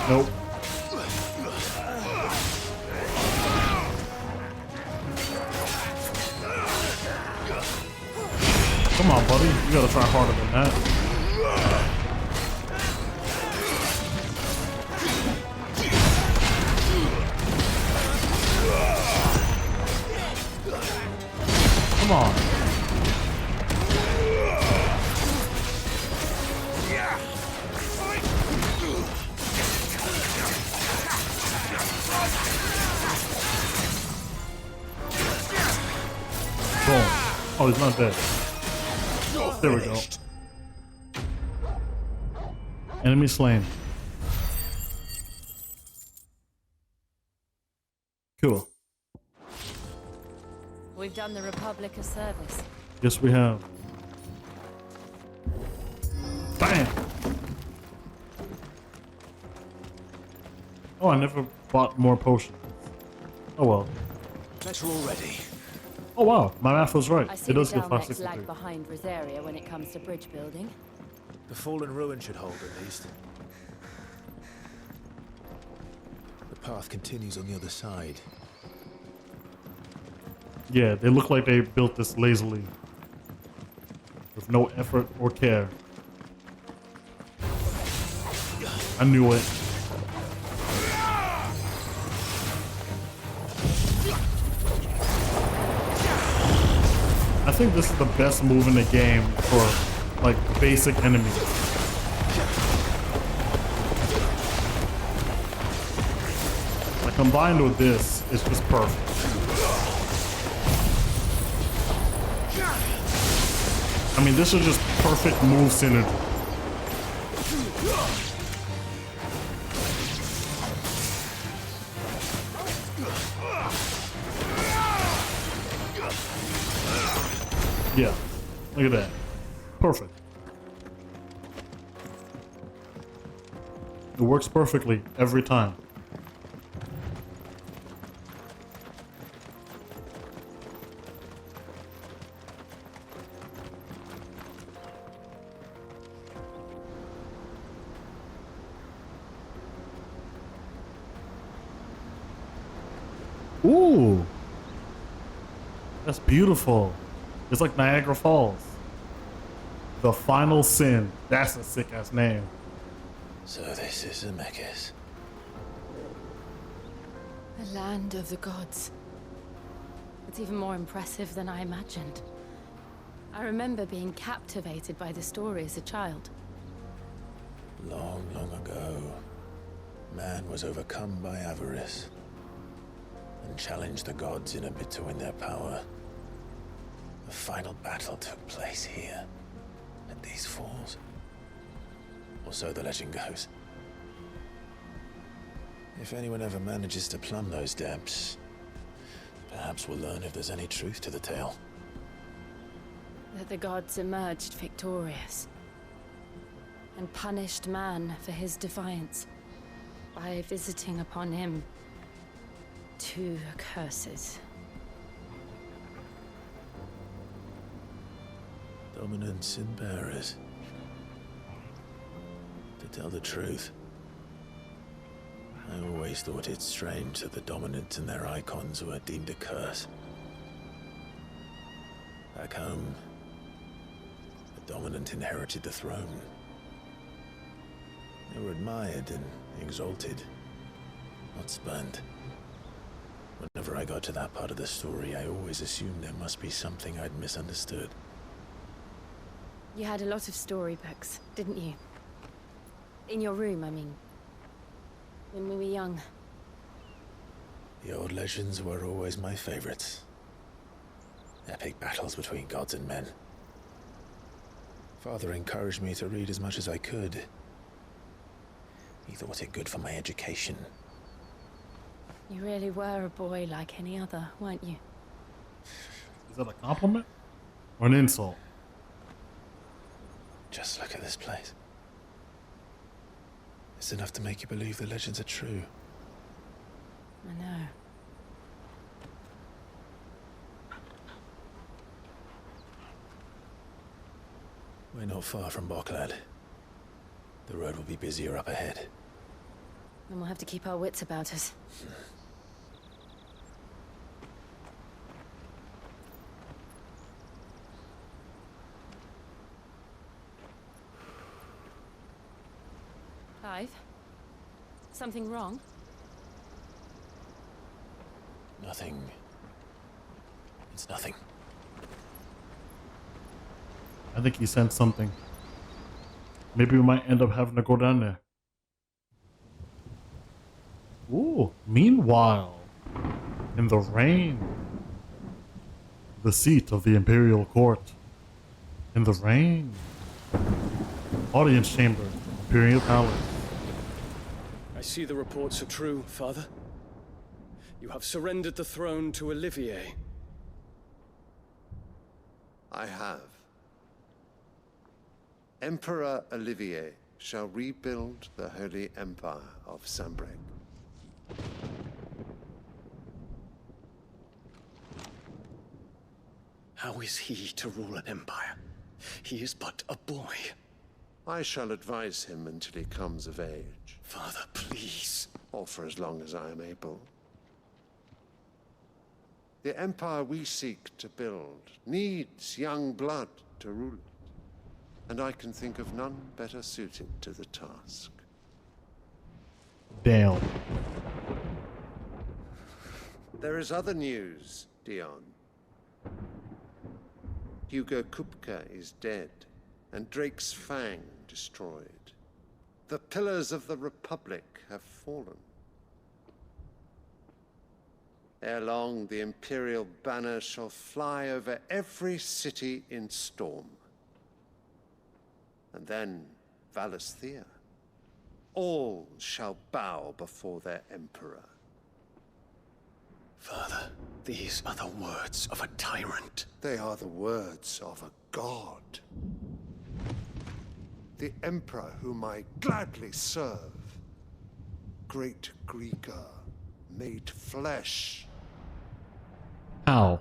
Nope. Come on, buddy. You gotta try harder than that. Come on. Boom. Oh, he's not dead. There we go. Enemy slain. Cool. We've done the Republic a service. Yes, we have. Bam! Oh, I never bought more potions. Oh well. Better already. Oh wow, my math was right. I see It does the get Dalmex 563. lag behind Rosaria when it comes to bridge building. The fallen ruin should hold at least. The path continues on the other side. Yeah, they look like they built this lazily. With no effort or care. I knew it. I think this is the best move in the game for like basic enemies. Like combined with this, it's just perfect. I mean, this is just perfect move synergy. Yeah, look at that. Perfect. It works perfectly every time. Ooh, that's beautiful. It's like Niagara Falls. The Final Sin. That's a sick ass name. So this is Zemeckis. The land of the gods. It's even more impressive than I imagined. I remember being captivated by the story as a child. Long, long ago, man was overcome by avarice and challenged the gods in a bid to win their power. The final battle took place here, at these falls. Or so the legend goes. If anyone ever manages to plumb those depths, perhaps we'll learn if there's any truth to the tale. That the gods emerged victorious and punished man for his defiance by visiting upon him 2 curses. Dominant sin bearers. To tell the truth, I always thought it strange that the dominants and their icons were deemed a curse. Back home, the dominant inherited the throne. They were admired and exalted, not spurned. Whenever I got to that part of the story, I always assumed there must be something I'd misunderstood. You had a lot of storybooks, didn't you? In your room, I mean. When we were young. The old legends were always my favorites. Epic battles between gods and men. Father encouraged me to read as much as I could. He thought it good for my education. You really were a boy like any other, weren't you? Is that a compliment? Or an insult? Just look at this place. It's enough to make you believe the legends are true. I know. We're not far from Boklad. The road will be busier up ahead. And we'll have to keep our wits about us. Clive? Something wrong? Nothing. It's nothing. I think he sent something. Maybe we might end up having to go down there. Ooh, meanwhile, in the rain, the seat of the Imperial Court. In the rain. Audience chamber, Imperial Palace. I see the reports are true, Father. You have surrendered the throne to Olivier. I have. Emperor Olivier shall rebuild the Holy Empire of sambreque. How is he to rule an empire? He is but a boy. I shall advise him until he comes of age. Father, please. Or for as long as I am able. The empire we seek to build needs young blood to rule it. And I can think of none better suited to the task. Damn. There is other news, Dion. Hugo Kupka is dead, and Drake's Fang destroyed. The pillars of the Republic have fallen. Ere long, the Imperial banner shall fly over every city in Storm. And then Valisthea. All shall bow before their Emperor. Father, these are the words of a tyrant. They are the words of a god. The Emperor whom I gladly serve. Great Greeker, made flesh. How?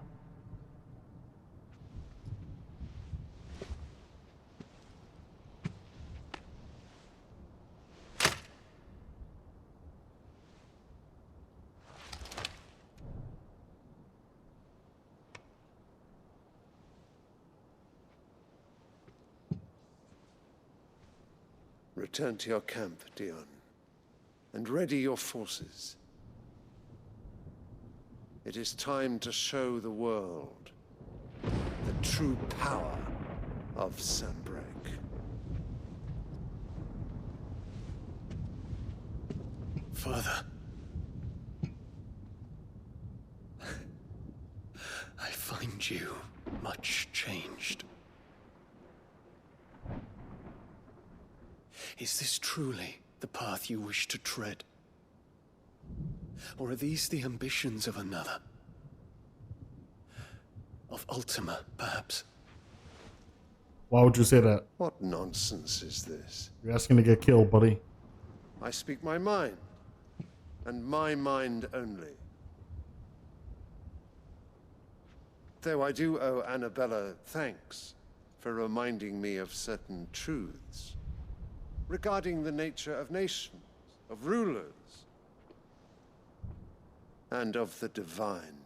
Return to your camp, Dion, and ready your forces. It is time to show the world the true power of sambreque. Father, I find you much changed. Is this truly the path you wish to tread? Or are these the ambitions of another? Of Ultima, perhaps? Why would you say that? What nonsense is this? You're asking to get killed, buddy. I speak my mind, and my mind only. Though I do owe Annabella thanks for reminding me of certain truths regarding the nature of nations, of rulers, and of the divine.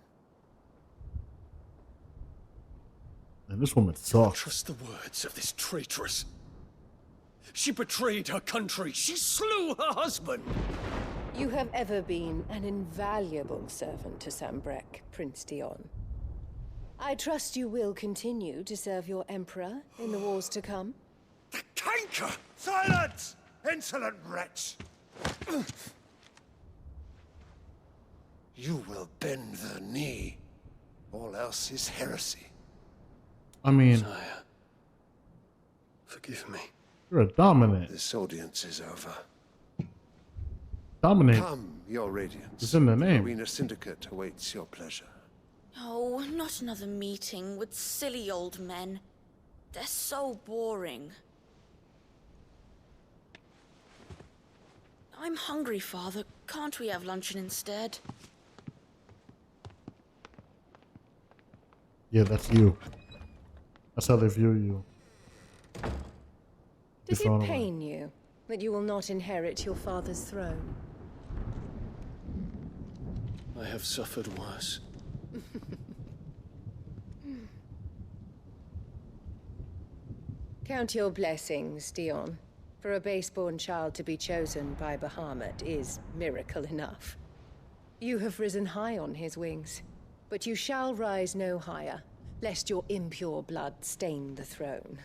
And this woman sucks. Trust the words of this traitress. She betrayed her country. She slew her husband. You have ever been an invaluable servant to Sambreque, Prince Dion. I trust you will continue to serve your Emperor in the wars to come. The canker! Silence! Insolent wretch! You will bend the knee. All else is heresy. I mean, Sire, forgive me. You're a dominant. This audience is over. Dominant. Come, your radiance. It's in the name. Arena Syndicate awaits your pleasure. Oh, not another meeting with silly old men. They're so boring. I'm hungry, Father. Can't we have luncheon instead? Yeah, that's you. That's how they view you. Does it pain you that you will not inherit your father's throne? I have suffered worse. Count your blessings, Dion. For a base-born child to be chosen by Bahamut is miracle enough. You have risen high on his wings, but you shall rise no higher, lest your impure blood stain the throne.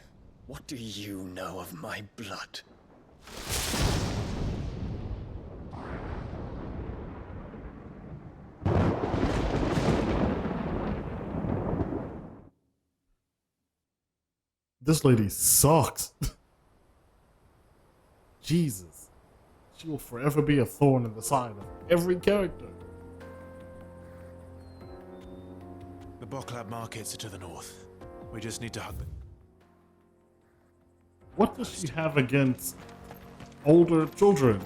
What do you know of my blood? This lady sucks. Jesus. She will forever be a thorn in the side of every character. The Boklab markets are to the north. We just need to hug them. What does she have against older children?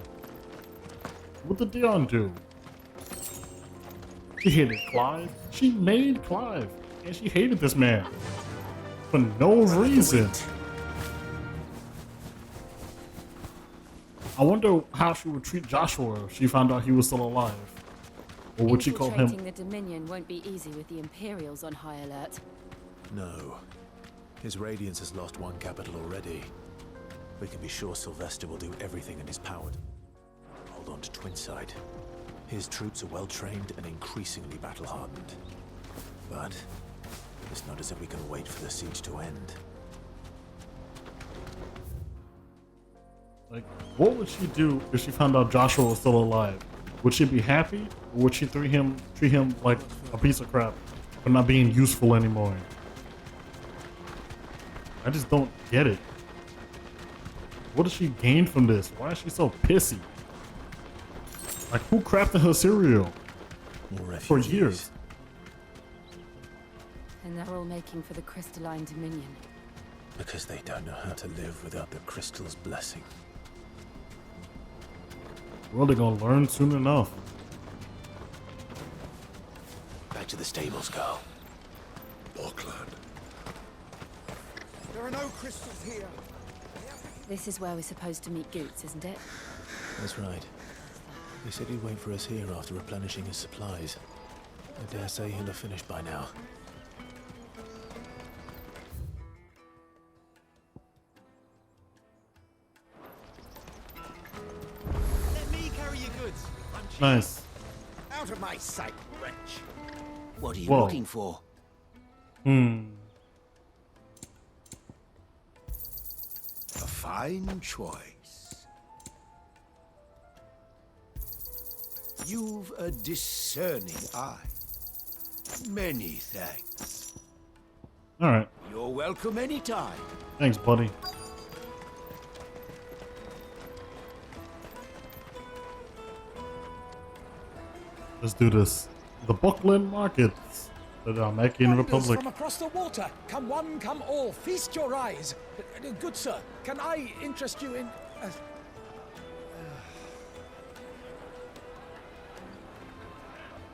What did Dion do? She hated Clive. She made Clive. And she hated this man. For no reason. I wonder how she would treat Joshua if she found out he was still alive. Or would she call him? Infiltrating the Dominion won't be easy with the Imperials on high alert. No. His Radiance has lost one capital already. We can be sure Sylvester will do everything in his power to hold on to Twinside. His troops are well-trained and increasingly battle-hardened. But it's not as if we can wait for the siege to end. Like, what would she do if she found out Joshua was still alive? Would she be happy? Or would she treat him like a piece of crap for not being useful anymore? I just don't get it. What does she gain from this? Why is she so pissy? Like, who crafted her cereal? For years. And they're all making for the Crystalline Dominion. Because they don't know how to live without the crystal's blessing. Well, they're gonna learn soon enough. Back to the stables, girl. Auckland. There are no crystals here. This is where we're supposed to meet Goots, isn't it? That's right. He said he'd wait for us here after replenishing his supplies. I dare say he'll have finished by now. Let me carry your goods. Nice. Out of my sight, wretch. What are you Whoa. looking for? A fine choice. You've a discerning eye. Many thanks. All right. You're welcome anytime. Thanks, buddy. Let's do this. The Buckland markets that are making Republic. From across the water, come one, come all, feast your eyes. Good sir, can I interest you in?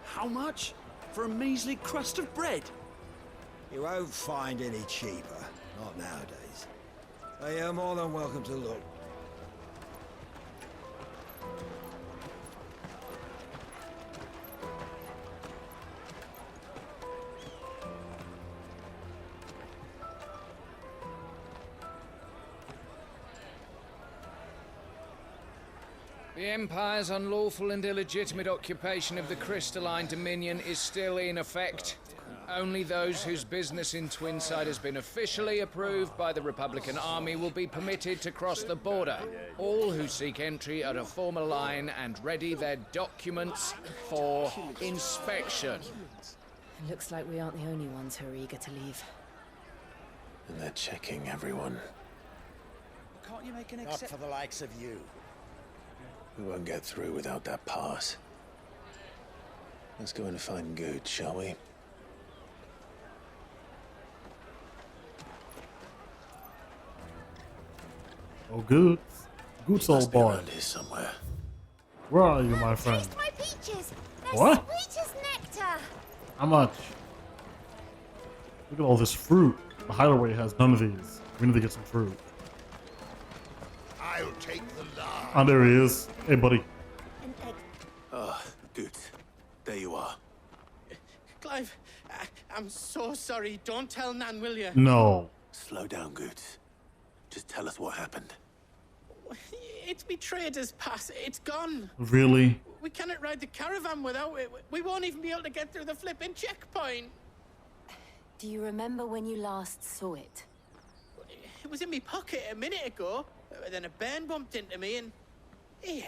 How much? For a measly crust of bread? You won't find any cheaper. Not nowadays. You're more than welcome to look. The Empire's unlawful and illegitimate occupation of the Crystalline Dominion is still in effect. Only those whose business in Twinside has been officially approved by the Republican Army will be permitted to cross the border. All who seek entry are to form a line and ready their documents for inspection. It looks like we aren't the only ones who are eager to leave. And they're checking everyone. Can't you make an Not for the likes of you. We won't get through without that pass. Let's go in and find Good, shall we? Oh, good. Good's old boy. Around here somewhere. Where are you, my friend? Taste my peaches. They're What? sweet as nectar. How much? Look at all this fruit. The hideaway has none of these. We need to get some fruit. I'll take the large. Oh, there he is. Hey, buddy. An egg. Ah, Good. There you are. Clive, I'm so sorry. Don't tell Nan, will you? No. Slow down, Good. Just tell us what happened. It's betrayed us, Pass. It's gone. Really? We cannot ride the caravan without it. We won't even be able to get through the flipping checkpoint. Do you remember when you last saw it? It was in my pocket a minute ago. Then a bairn bumped into me and... Yeah.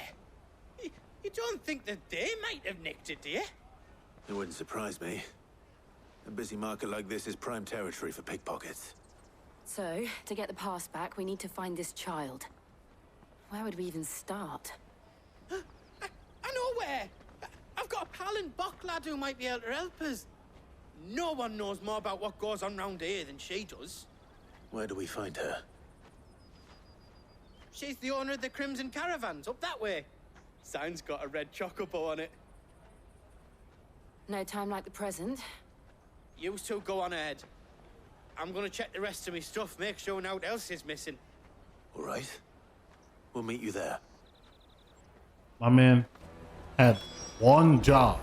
You don't think that they might have nicked it, do you? It wouldn't surprise me. A busy market like this is prime territory for pickpockets. So, to get the pass back, we need to find this child. Where would we even start? I know where! I've got a pal in Bock lad who might be able to help us. No one knows more about what goes on round here than she does. Where do we find her? She's the owner of the Crimson Caravans, up that way. Sign's got a red chocobo on it. No time like the present. You two go on ahead. I'm gonna check the rest of my stuff, make sure naught else is missing. All right. We'll meet you there. My man had one job.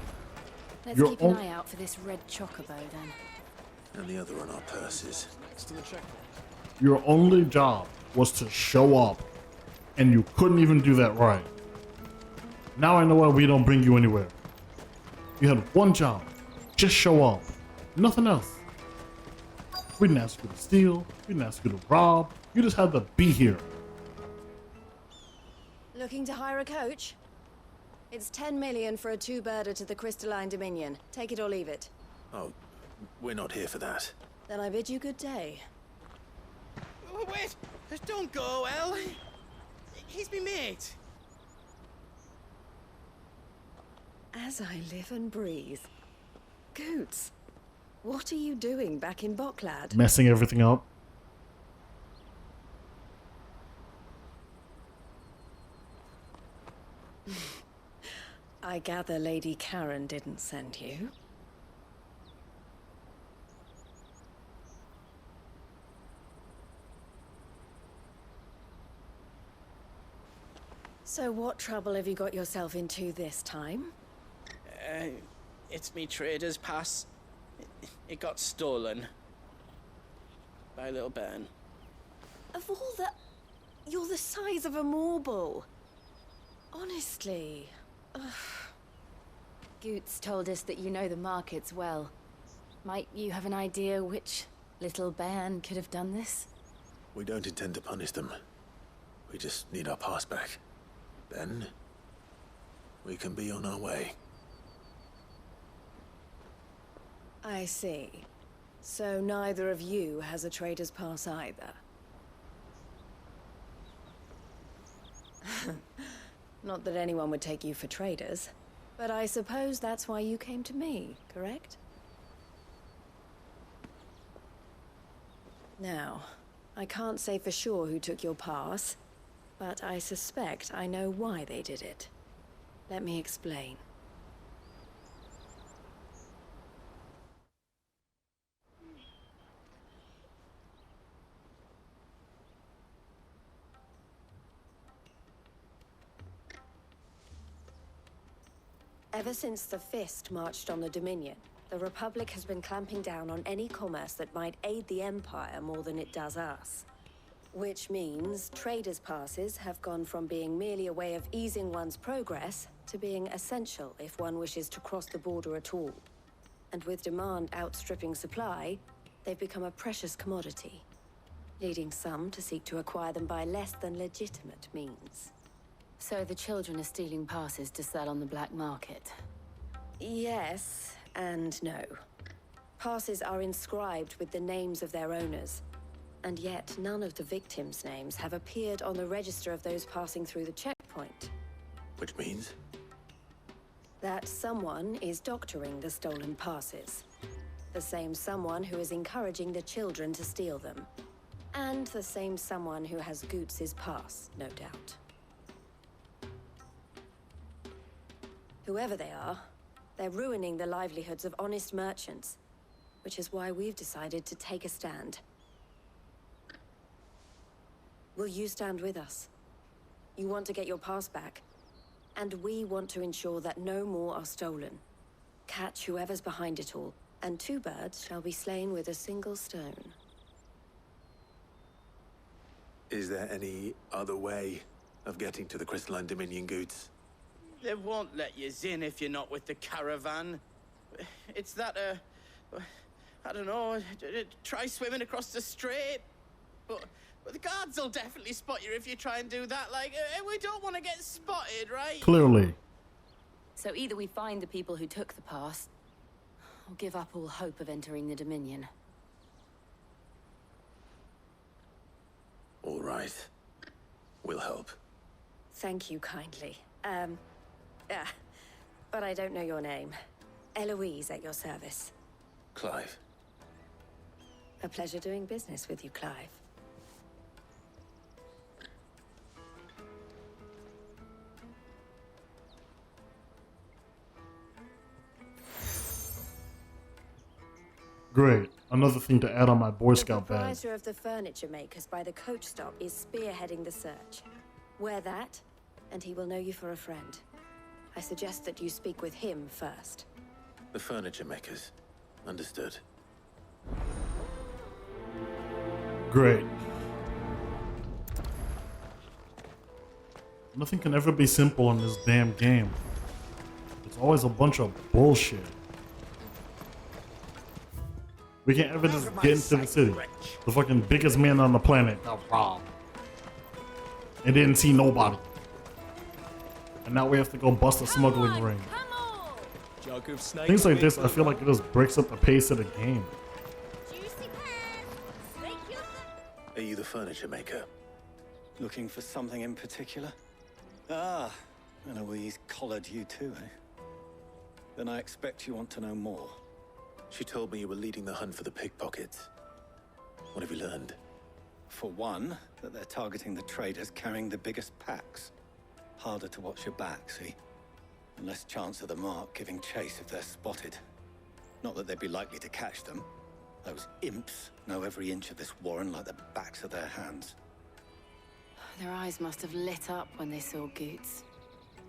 Let's keep an eye out for this red chocobo then. And the other on our purses. Next to the checkpoint. Your only job was to show up, and you couldn't even do that right. Now I know why we don't bring you anywhere. You had one job. Just show up. Nothing else. We didn't ask you to steal. We didn't ask you to rob. You just had to be here. Looking to hire a coach? It's 10 million for a two-birder to the Crystalline Dominion. Take it or leave it. Oh, we're not here for that. Then I bid you good day. Oh, wait! Don't go, El. He's me mate. As I live and breathe. Goots, what are you doing back in Bocklad? Messing everything up. I gather Lady Karen didn't send you. So what trouble have you got yourself into this time? It's me trader's pass. It got stolen. By a little bairn. Of all the... You're the size of a marble. Honestly. Ugh. Goots told us that you know the markets well. Might you have an idea which little bairn could have done this? We don't intend to punish them. We just need our pass back. Then, we can be on our way. I see. So neither of you has a trader's pass either. Not that anyone would take you for traders, but I suppose that's why you came to me, correct? Now, I can't say for sure who took your pass, but I suspect I know why they did it. Let me explain. Ever since the Fist marched on the Dominion, the Republic has been clamping down on any commerce that might aid the Empire more than it does us. Which means traders' passes have gone from being merely a way of easing one's progress to being essential if one wishes to cross the border at all. And with demand outstripping supply, they've become a precious commodity, leading some to seek to acquire them by less than legitimate means. So the children are stealing passes to sell on the black market? Yes and no. Passes are inscribed with the names of their owners, and yet none of the victims' names have appeared on the register of those passing through the checkpoint. Which means? That someone is doctoring the stolen passes. The same someone who is encouraging the children to steal them. And the same someone who has Goots' pass, no doubt. Whoever they are, they're ruining the livelihoods of honest merchants, which is why we've decided to take a stand. Will you stand with us? You want to get your pass back, and we want to ensure that no more are stolen. Catch whoever's behind it all, and two birds shall be slain with a single stone. Is there any other way of getting to the Crystalline Dominion, Goots? They won't let you in if you're not with the caravan. It's that, I don't know, try swimming across the strait. But the guards will definitely spot you if you try and do that. Like, we don't want to get spotted, right? Clearly. So either we find the people who took the pass, or give up all hope of entering the Dominion. All right. We'll help. Thank you kindly. But I don't know your name. Eloise at your service. Clive. A pleasure doing business with you, Clive. Great. Another thing to add on my Boy Scout The badge. proprietor of the furniture makers by the coach stop is spearheading the search. Wear that, and he will know you for a friend. I suggest that you speak with him first. The furniture makers. Understood. Great. Nothing can ever be simple in this damn game. It's always a bunch of bullshit. We can't ever just get into the city. The fucking biggest man on the planet. And didn't see nobody. And now we have to go bust a smuggling ring. Things like this, I feel like it just breaks up the pace of the game. Are you the furniture maker? Looking for something in particular? Ah, and Eloise collared you too, eh? Then I expect you want to know more. She told me you were leading the hunt for the pickpockets. What have you learned? For one, that they're targeting the traders carrying the biggest packs. Harder to watch your back, see? And less chance of the mark giving chase if they're spotted. Not that they'd be likely to catch them. Those imps know every inch of this warren like the backs of their hands. Their eyes must have lit up when they saw Goots.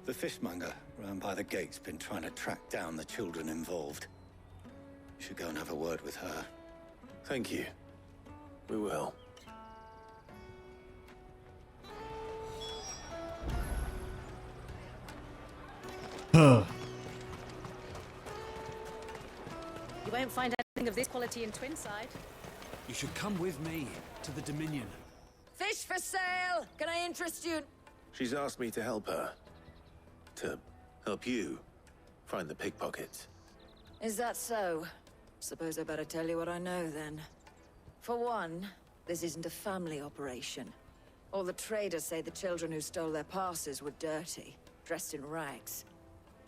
The fishmonger round by the gate's been trying to track down the children involved. You should go and have a word with her. Thank you. We will. Huh. You won't find anything of this quality in Twinside. You should come with me to the Dominion. Fish for sale! Can I interest you? She's asked me to help her. To help you find the pickpockets. Is that so? Suppose I better tell you what I know then. For one, this isn't a family operation. All the traders say the children who stole their passes were dirty, dressed in rags.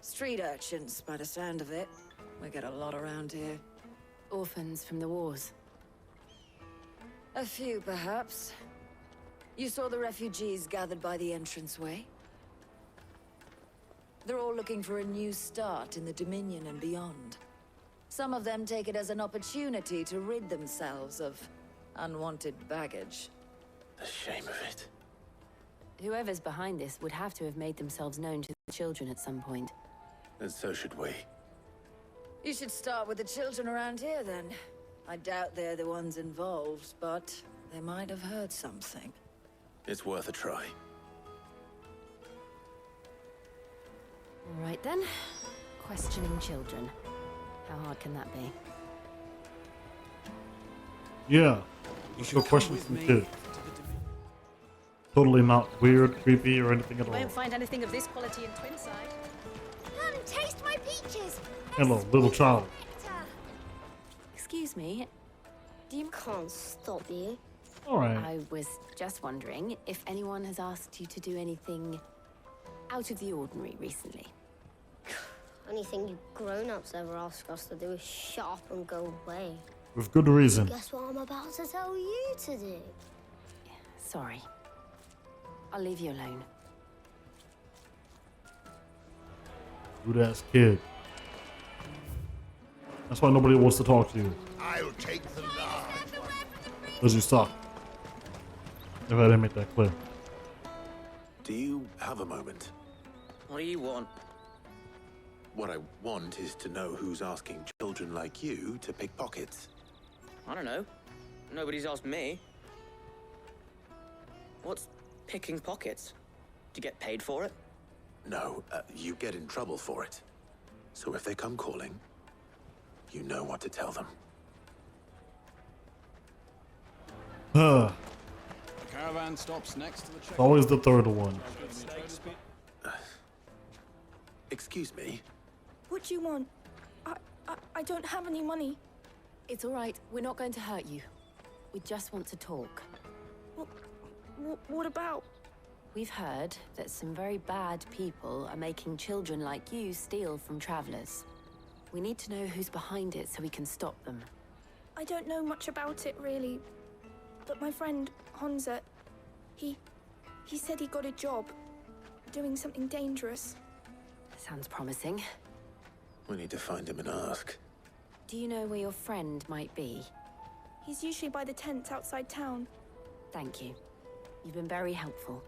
Street urchins, by the sound of it. We get a lot around here. Orphans from the wars. A few, perhaps. You saw the refugees gathered by the entranceway? They're all looking for a new start in the Dominion and beyond. Some of them take it as an opportunity to rid themselves of unwanted baggage. The shame of it. Whoever's behind this would have to have made themselves known to the children at some point. And so should we. You should start with the children around here, then. I doubt they're the ones involved, but they might have heard something. It's worth a try. All right then. Questioning children. How hard can that be? Yeah. Let's go question some kids. Totally not weird, creepy, or anything at You all. won't find anything of this quality in Twinside. Come, taste my peaches! Hello, little child. Excuse me. Do you... Can't stop you. Alright. I was just wondering if anyone has asked you to do anything out of the ordinary recently. Anything you grown-ups ever ask us to do is shut up and go away. With good reason. Guess what I'm about to tell you to do? Sorry. I'll leave you alone. Rude ass kid. That's why nobody wants to talk to you. I'll take the large one. Because you suck. If I didn't make that clear. Do you have a moment? What do you want? What I want is to know who's asking children like you to pick pockets. I don't know. Nobody's asked me. What's picking pockets? Do you get paid for it? No, you get in trouble for it. So if they come calling, you know what to tell them. Huh. The caravan stops next to the check. It's always the third one. Excuse me? What do you want? I don't have any money. It's all right. We're not going to hurt you. We just want to talk. What about? We've heard that some very bad people are making children like you steal from travelers. We need to know who's behind it so we can stop them. I don't know much about it, really. But my friend, Honza, he said he got a job doing something dangerous. Sounds promising. We need to find him and ask. Do you know where your friend might be? He's usually by the tents outside town. Thank you. You've been very helpful.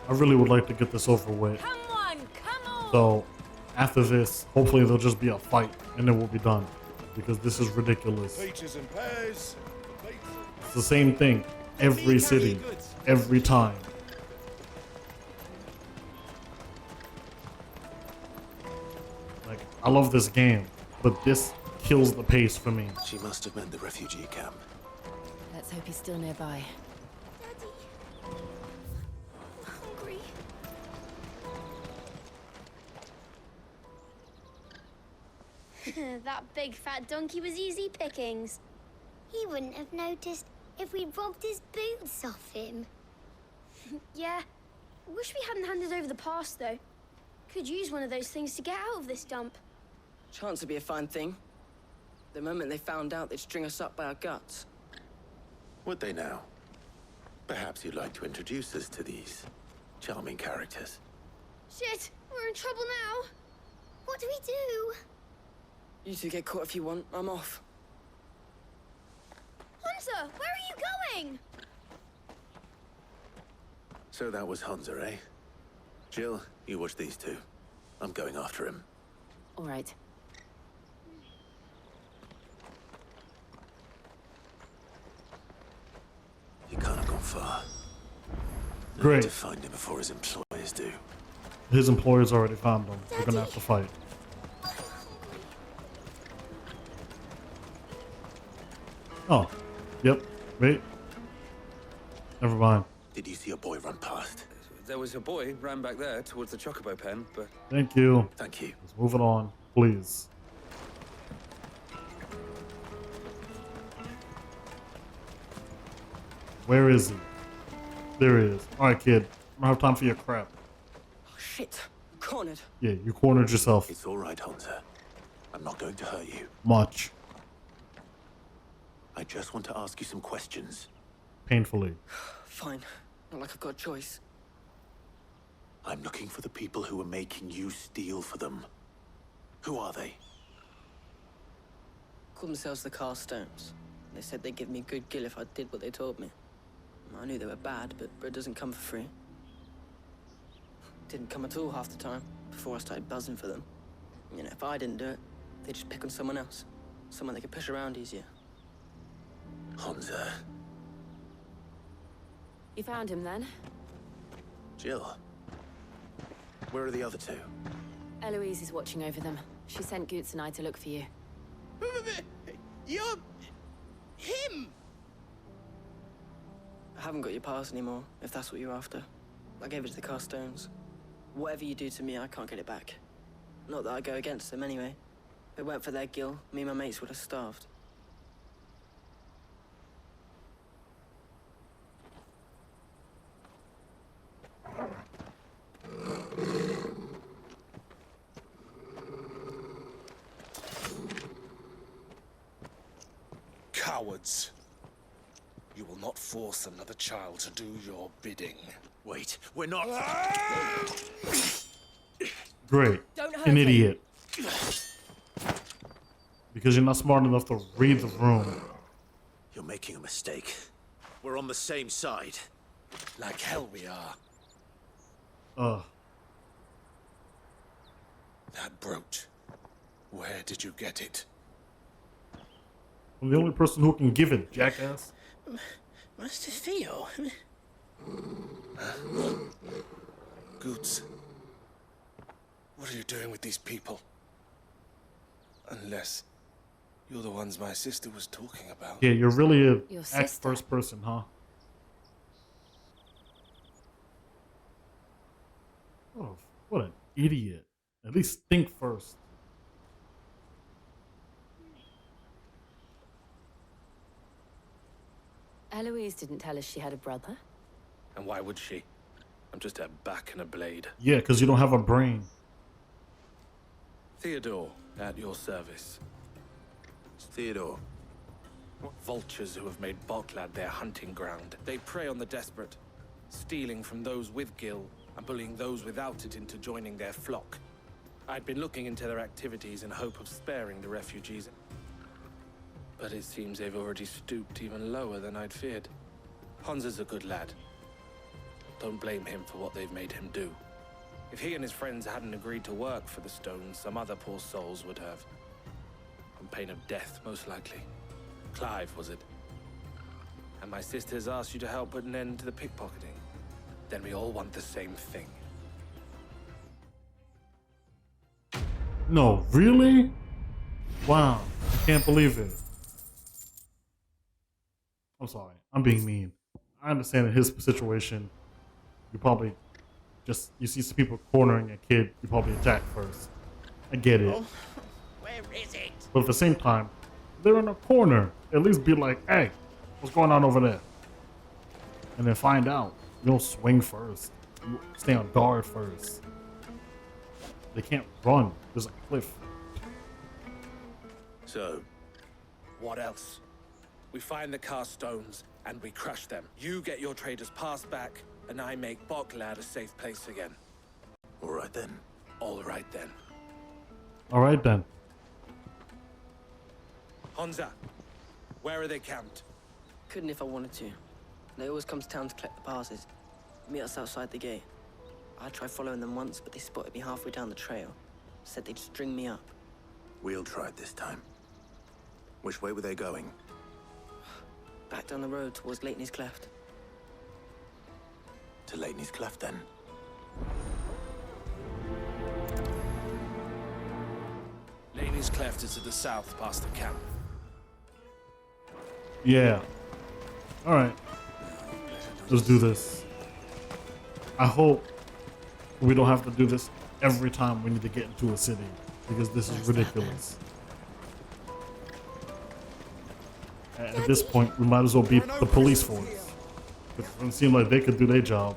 I really would like to get this over with. Come on! So, after this, hopefully there'll just be a fight and then we'll be done. Because this is ridiculous. Peaches and pears. It's the same thing. Every city. Every time. Like, I love this game, but this kills the pace for me. She must have meant the refugee camp. Let's hope he's still nearby. Hungry. That big fat donkey was easy pickings. He wouldn't have noticed if we robbed his boots off him. Yeah. Wish we hadn't handed over the pass, though. Could use one of those things to get out of this dump. Chance would be a fine thing. The moment they found out, they'd string us up by our guts. Would they now? Perhaps you'd like to introduce us to these charming characters. Shit, we're in trouble now. What do we do? You two get caught if you want. I'm off. Hunter, where are you going? So that was Hunter, eh? Jill, you watch these two. I'm going after him. All right. He can't have gone far. I Great. need to find him before his employers do. His employers already found him. We're gonna have to fight. Oh, yep. Wait. Never mind. Did you see a boy run past? There was a boy ran back there towards the chocobo pen, but... Thank you. Thank you. Let's move it on, please. Where is he? There he is. Alright, kid. I don't have time for your crap. Oh, shit. Cornered. Yeah, you cornered yourself. It's all right, Hunter. I'm not going to hurt you. Much. I just want to ask you some questions. Painfully. Fine. Not like I've got a choice. I'm looking for the people who are making you steal for them. Who are they? Called themselves the Carstones. They said they'd give me good gill if I did what they told me. I knew they were bad, but bread doesn't come for free. Didn't come at all half the time, before I started buzzing for them. You know, if I didn't do it, they'd just pick on someone else. Someone they could push around easier. Hunter. You found him then? Jill. Where are the other two? Eloise is watching over them. She sent Goots and I to look for you. You're... him! I haven't got your pass anymore, if that's what you're after. I gave it to the Carstones. Whatever you do to me, I can't get it back. Not that I go against them anyway. If it weren't for their gill, me and my mates would have starved. Cowards. You will not force another child to do your bidding. Wait, we're not... Great. Don't hurt An him. idiot. Because you're not smart enough to read the room. You're making a mistake. We're on the same side. Like hell we are. Ugh. That brooch. Where did you get it? I'm the only person who can give it, jackass. Master Theo. Goots. What are you doing with these people? Unless you're the ones my sister was talking about. Yeah, you're really a Your act sister? first person, huh? Oh, what an idiot. At least think first. Eloise didn't tell us she had a brother. And why would she? I'm just a back and a blade. Yeah, because you don't have a brain. Theodore, at your service. Theodore. Vultures who have made Boklad their hunting ground. They prey on the desperate, stealing from those with gil and bullying those without it into joining their flock. I'd been looking into their activities in hope of sparing the refugees. But it seems they've already stooped even lower than I'd feared. Hansa's a good lad. Don't blame him for what they've made him do. If he and his friends hadn't agreed to work for the stones, some other poor souls would have. On pain of death, most likely. Clive, was it? And my sisters asked you to help put an end to the pickpocketing. Then we all want the same thing. No, really? Wow, I can't believe it. I'm sorry, I'm being mean. I understand in his situation, you probably just, you see some people cornering a kid, you probably attack first. I get it. Oh, where is it? But at the same time, they're in a corner. At least be like, hey, what's going on over there? And then find out. You don't swing first. You stay on guard first. They can't run. There's a cliff. So, What else? We find the cast stones and we crush them. You get your traders' pass back, and I make Boklad a safe place again. all right then. All right then. All right then. Hansa, where are they camped? Couldn't if I wanted to. They always come to town to collect the passes. Meet us outside the gate. I tried following them once, but they spotted me halfway down the trail. Said they'd string me up. We'll try it this time. Which way were they going? Back down the road towards Lateney's Cleft. To Lateney's Cleft, then. Laney's Cleft is to the south, past the camp. Yeah. All right. Let's do this. I hope we don't have to do this every time we need to get into a city, because this is ridiculous. At this point, we might as well be the police force. It doesn't seem like they could do their job.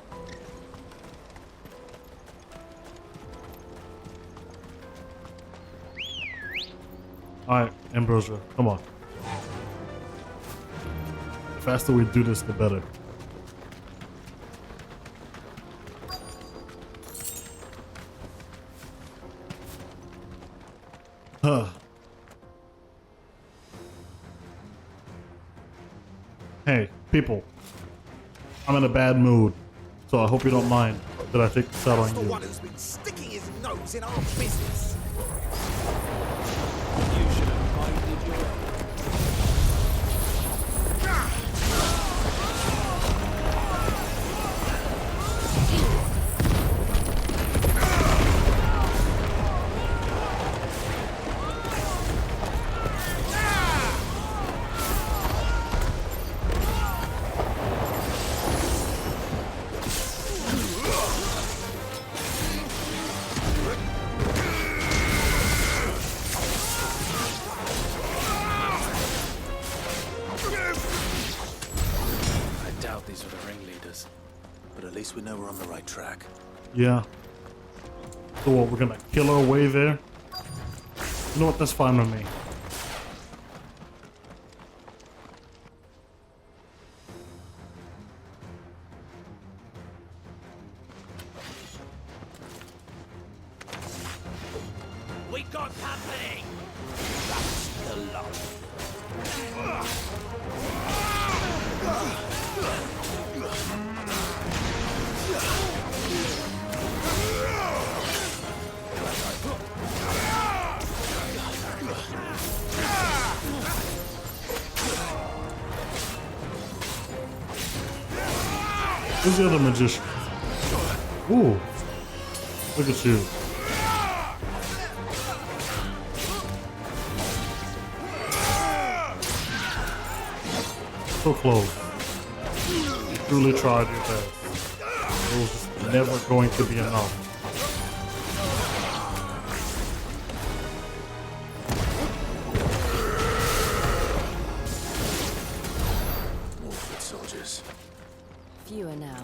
Alright, Ambrosia, come on. The faster we do this, the better. Huh. Hey, people. I'm in a bad mood, so I hope you don't mind that I take this out on The you. one who's been sticking his nose in our business. You should have minded your own. I doubt these are the ringleaders. But at least we know we're on the right track. Yeah. So what, we're gonna kill our way there? You know what, that's fine with me. We got company! The lot. Who's the other magician? Ooh. Look at you. So close. You truly tried your best. It was just never going to be enough. More foot fewer now.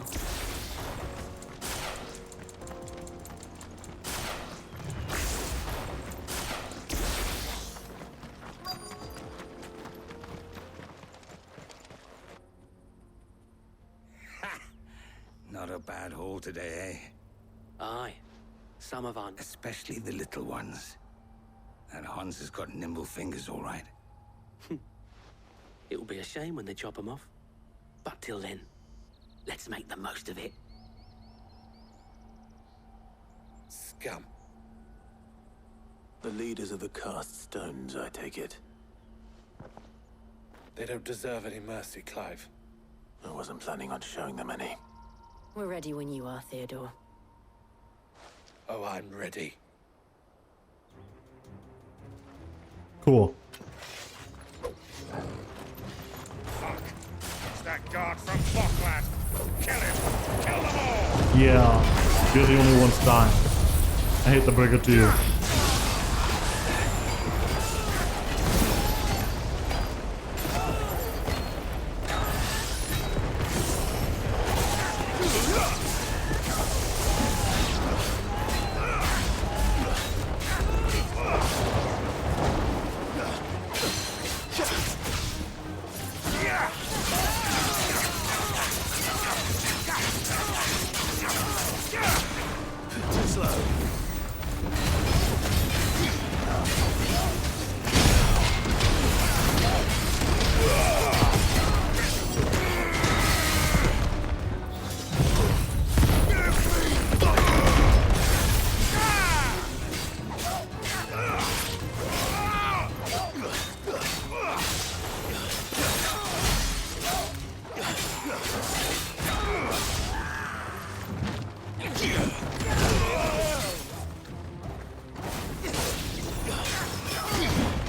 Not a bad haul today, eh? Aye. Some of our... Especially the little ones. And Hans has got nimble fingers, all right. It will be a shame when they chop them off. But till then, let's make the most of it. Scum. The leaders of the cast stones, I take it. They don't deserve any mercy, Clive. I wasn't planning on showing them any. We're ready when you are, Theodore. Oh, I'm ready. Cool. Fuck. It's that guard from Blockland. Kill him. Kill them all. Yeah, you're the only ones dying. I hate to break it to you.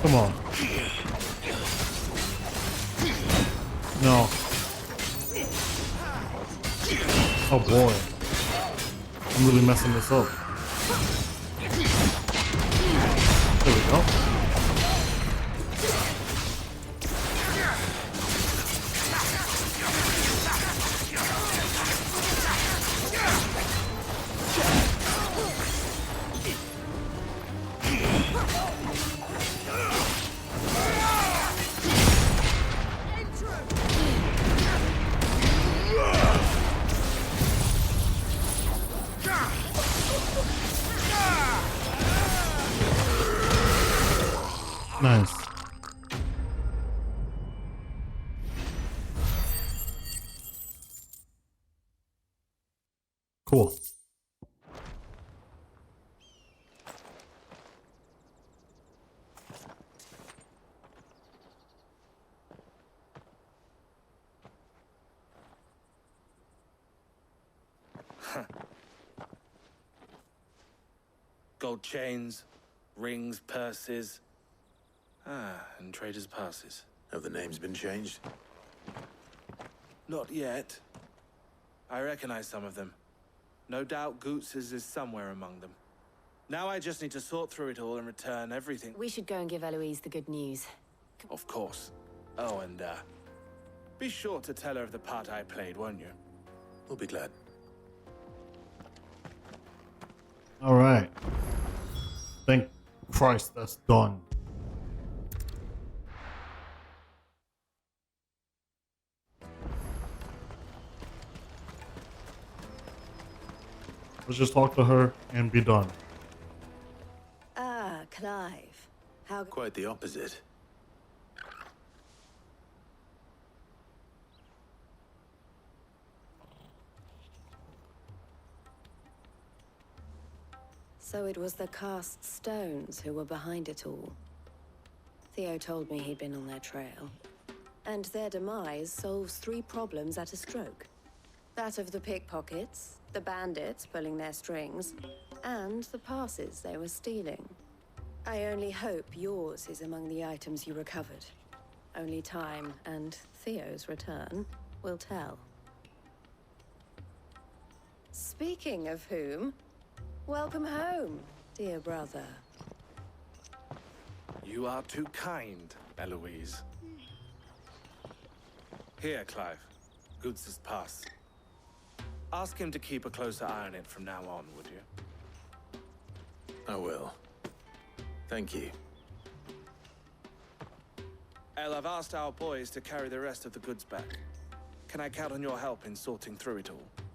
Come on. No. Oh boy. I'm really messing this up. There we go. Nice. Cool. Gold chains, rings, purses. And traders' passes. Have the names been changed? Not yet. I recognize some of them. No doubt Goots's is somewhere among them. Now I just need to sort through it all and return everything. We should go and give Eloise the good news. Of course. Oh, and be sure to tell her of the part I played, won't you? We'll be glad. All right. Thank Christ that's done. Let's just talk to her and be done. Ah, Clive. How... Quite the opposite. So it was the cast stones who were behind it all. Theo told me he'd been on their trail. And their demise solves 3 problems at a stroke. That of the pickpockets, the bandits pulling their strings, and the passes they were stealing. I only hope yours is among the items you recovered. Only time and Theo's return will tell. Speaking of whom, welcome home, dear brother. You are too kind, Eloise. Here, Clive. Goods's pass. Ask him to keep a closer eye on it from now on, would you? I will. Thank you. El, I've asked our boys to carry the rest of the goods back. Can I count on your help in sorting through it all?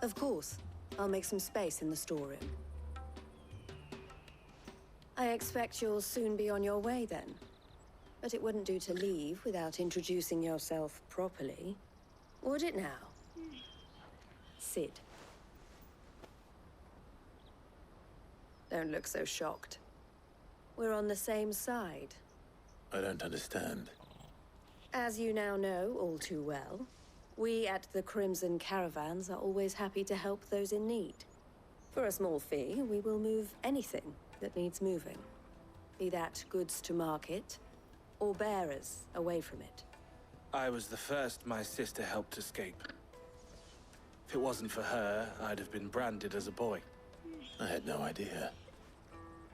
Of course. I'll make some space in the storeroom. I expect you'll soon be on your way then. But it wouldn't do to leave without introducing yourself properly. Would it now? Sid. Don't look so shocked. We're on the same side. I don't understand. As you now know all too well, we at the Crimson Caravans are always happy to help those in need. For a small fee, we will move anything that needs moving. Be that goods to market, or bearers away from it. I was the first my sister helped escape. If it wasn't for her, I'd have been branded as a boy. I had no idea.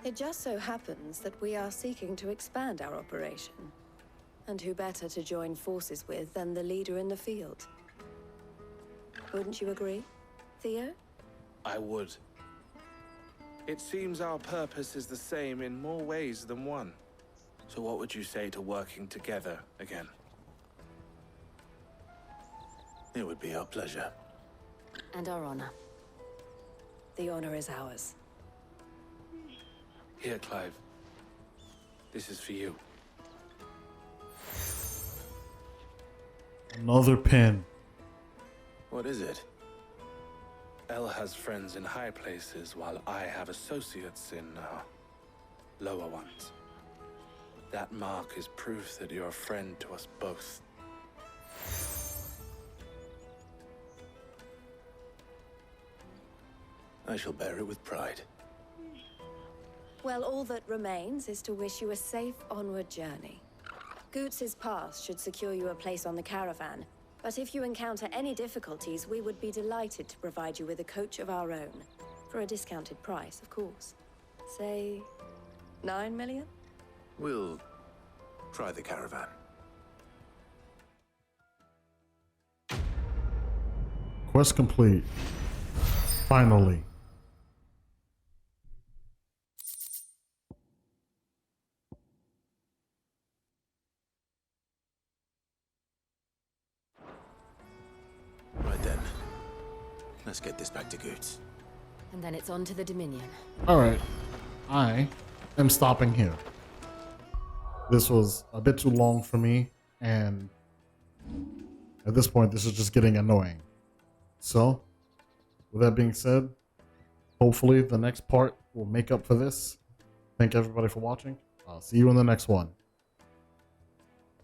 It just so happens that we are seeking to expand our operation. And who better to join forces with than the leader in the field? Wouldn't you agree, Theo? I would. It seems our purpose is the same in more ways than one. So what would you say to working together again? It would be our pleasure. And our honor. The honor is ours. Here, Clive. This is for you. Another pin. What is it? El has friends in high places, while I have associates in, lower ones. That mark is proof that you're a friend to us both. I shall bear it with pride. Well, all that remains is to wish you a safe onward journey. Goots's pass should secure you a place on the caravan, but if you encounter any difficulties, we would be delighted to provide you with a coach of our own. For a discounted price, of course. Say, 9 million? We'll try the caravan. Quest complete. Finally. Right then. Let's get this back to Goots. And then it's on to the Dominion. Alright. I am stopping here. This was a bit too long for me, and at this point, this is just getting annoying. So, with that being said, hopefully the next part will make up for this. Thank everybody for watching. I'll see you in the next one.